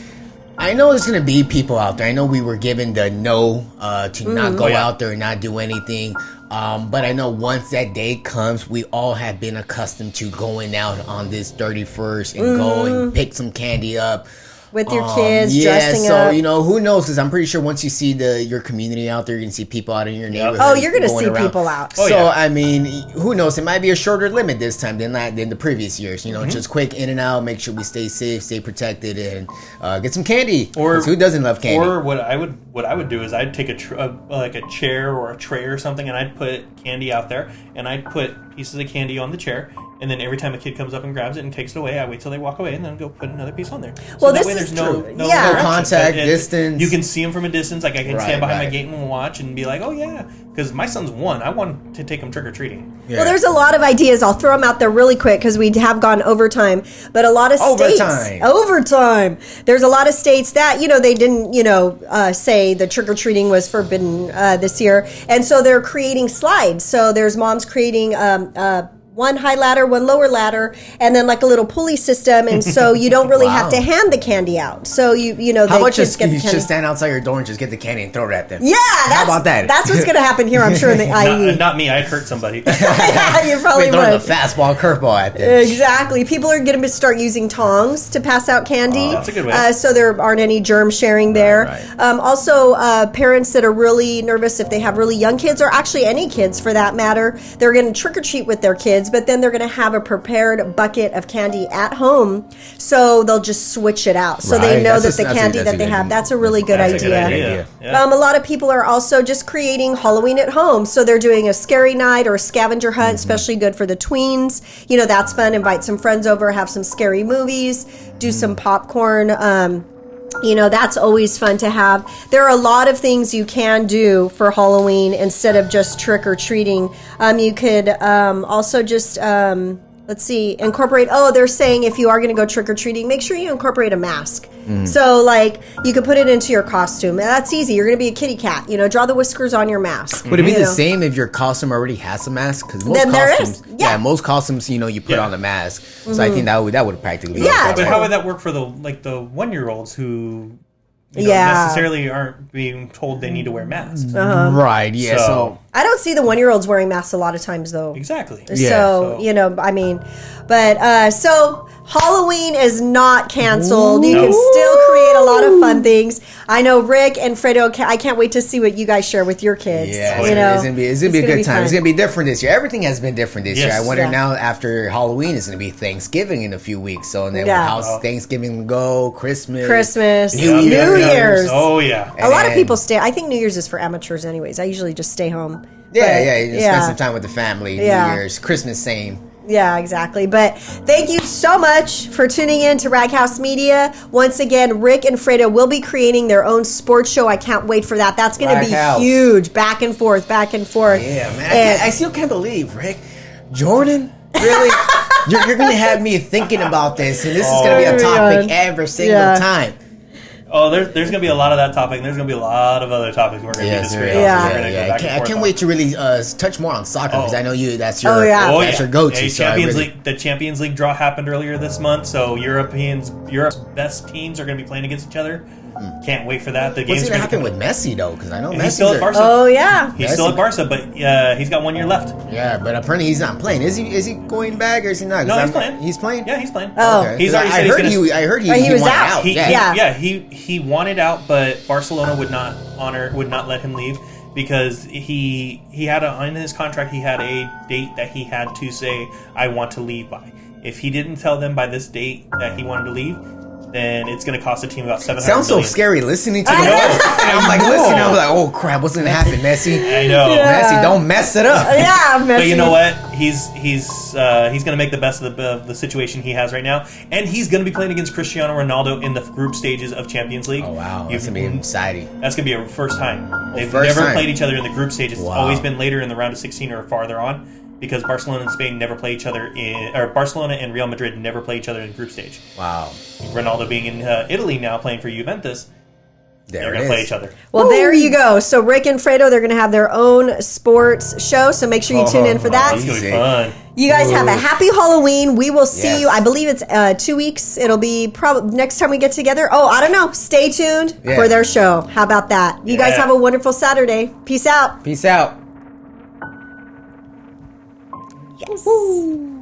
I know there's going to be people out there. I know we were given the no to not go Oh, yeah. out there and not do anything. But I know once that day comes, we all have been accustomed to going out on this 31st and go and pick some candy up. With your kids dressing up. so you know who knows? Because I'm pretty sure once you see your community out there, you're gonna see people out in your neighborhood. Oh, you're gonna going see around. people out. Oh, So yeah. I mean, who knows? It might be a shorter limit this time than the previous years. You know, just quick in and out. Make sure we stay safe, stay protected, and get some candy. Or 'Cause who doesn't love candy? Or what I would do is I'd take like a chair or a tray or something, and I'd put candy out there, and I'd put pieces of candy on the chair. And then every time a kid comes up and grabs it and takes it away, I wait till they walk away and then go put another piece on there. So Well, that this way is there's no, true. no Yeah. No interaction. contact, But distance. You can see them from a distance. Like I can Right, stand behind my right. gate and watch and be like, oh yeah, because my son's 1. I want to take him trick or treating. Yeah. Well, there's a lot of ideas. I'll throw them out there really quick because we have gone overtime. But a lot of states, overtime. There's a lot of states that they didn't say the trick or treating was forbidden this year, and so they're creating slides. So there's moms creating one high ladder, one lower ladder, and then like a little pulley system, and so you don't really have to hand the candy out. So you know, how the about kids just get the you candy. just stand outside your door and just get the candy and throw it at them? Yeah, how about that? That's what's going to happen here, I'm sure, in the IE. Not me. I'd hurt somebody. Yeah, you probably Throwing would. the fastball, curveball at them. Exactly. People are going to start using tongs to pass out candy. That's a good way. So there aren't any germ sharing there. Right. Also, parents that are really nervous if they have really young kids, or actually any kids for that matter, they're going to trick or treat with their kids, but then they're going to have a prepared bucket of candy at home, so they'll just switch it out. So they Right. know That's that the candy that they have, that's a really good That's a idea. good idea. Yeah. A lot of people are also just creating Halloween at home. So they're doing a scary night or a scavenger hunt, especially good for the tweens. You know, that's fun. Invite some friends over, have some scary movies, do some popcorn. You know, that's always fun to have. There are a lot of things you can do for Halloween instead of just trick or treating. You could also just... let's see, incorporate. Oh, they're saying if you are going to go trick or treating, make sure you incorporate a mask. So, like, you could put it into your costume. That's easy. You're going to be a kitty cat. You know, draw the whiskers on your mask. Would it be You the know? same if your costume already has a mask? Because most Then there costumes, is. Yeah. most costumes, you know, you put on a mask. So I think that would practically. Yeah, work that But way. how would that work for the 1-year-olds who Yeah. necessarily aren't being told they need to wear masks? Right? Yeah. So I don't see the 1-year-olds wearing masks a lot of times, though. Exactly. Yeah. So, you know, I mean, but so Halloween is not canceled. You can still create a lot of fun things. I know Rick and Fredo, I can't wait to see what you guys share with your kids. yeah, you know, it's gonna be a good time. fun. It's gonna be different this year. Everything has been different this year. Yes. I wonder Yeah. now after Halloween, it's gonna be Thanksgiving in a few weeks. So and then Yeah. how's Thanksgiving go? Christmas, New Year's. Oh yeah. A lot of And- people stay. I think New Year's is for amateurs, anyways. I usually just stay home. Yeah, But, yeah. You just spend some time with the family. Yeah. New Year's, Christmas, same. Yeah, exactly. But thank you so much for tuning in to Raghouse Media. Once again, Rick and Fredo will be creating their own sports show. I can't wait for that. That's going to be Raghouse. huge. Back and forth, back and forth. Yeah, man. And- I still can't believe, Rick. Jordan? Really? you're going to have me thinking about this, and this is going to be a Oh, topic man. every single Yeah. time. Oh, there's going to be a lot of that topic, and there's going to be a lot of other topics we're going to be discussing. Yeah. We're gonna go back and I forth can't on. wait to really touch more on soccer because Oh. I know that's your Oh, yeah. Oh, that's yeah. your go-to. Hey, so I Champions really- League. The Champions League draw happened earlier this month, so Europe's best teams are going to be playing against each other. Can't wait for that. The What's game's going to happen come- with Messi though? Because I know He's Messi's still at Barca. Oh, yeah. He's still at Barca, but he's got 1 year left. Yeah, but apparently he's not playing. Is he going back or is he not? 'Cause No, he's I'm- playing. He's playing. Yeah, he's playing. Oh. Okay. He's 'Cause already I said he's heard gonna- he. I heard he. He was wanted out. Yeah. He wanted out, but Barcelona would not let him leave because he had in his contract he had a date that he had to say I want to leave by. If he didn't tell them by this date that he wanted to leave, then it's going to cost the team about $700 Sounds so million. scary listeing to I you. know. And I'm like, listening. I'm like, oh crap, what's gonna happen, Messi? I know. Messi, don't mess it up. Yeah, Messi. But you know what? He's going to make the best of the situation he has right now, and he's going to be playing against Cristiano Ronaldo in the group stages of Champions League. Oh wow, that's gonna be exciting. That's going to be a first time. They've first never time. played each other in the group stages. It's Wow. always been later in the round of 16 or farther on because Barcelona and Spain never play each other or Barcelona and Real Madrid never play each other in the group stage. Wow, Ronaldo being in Italy now playing for Juventus, they're there going it to play is. each other. Well, there you go. So Rick and Fredo, they're going to have their own sports show. So make sure you tune in for that. It's going to be Easy. fun. You guys have a happy Halloween. We will see Yes. you. I believe it's 2 weeks. It'll be probably next time we get together. Oh, I don't know. Stay tuned Yeah. for their show. How about that? You guys Yeah. have a wonderful Saturday. Peace out. Peace out. Yes.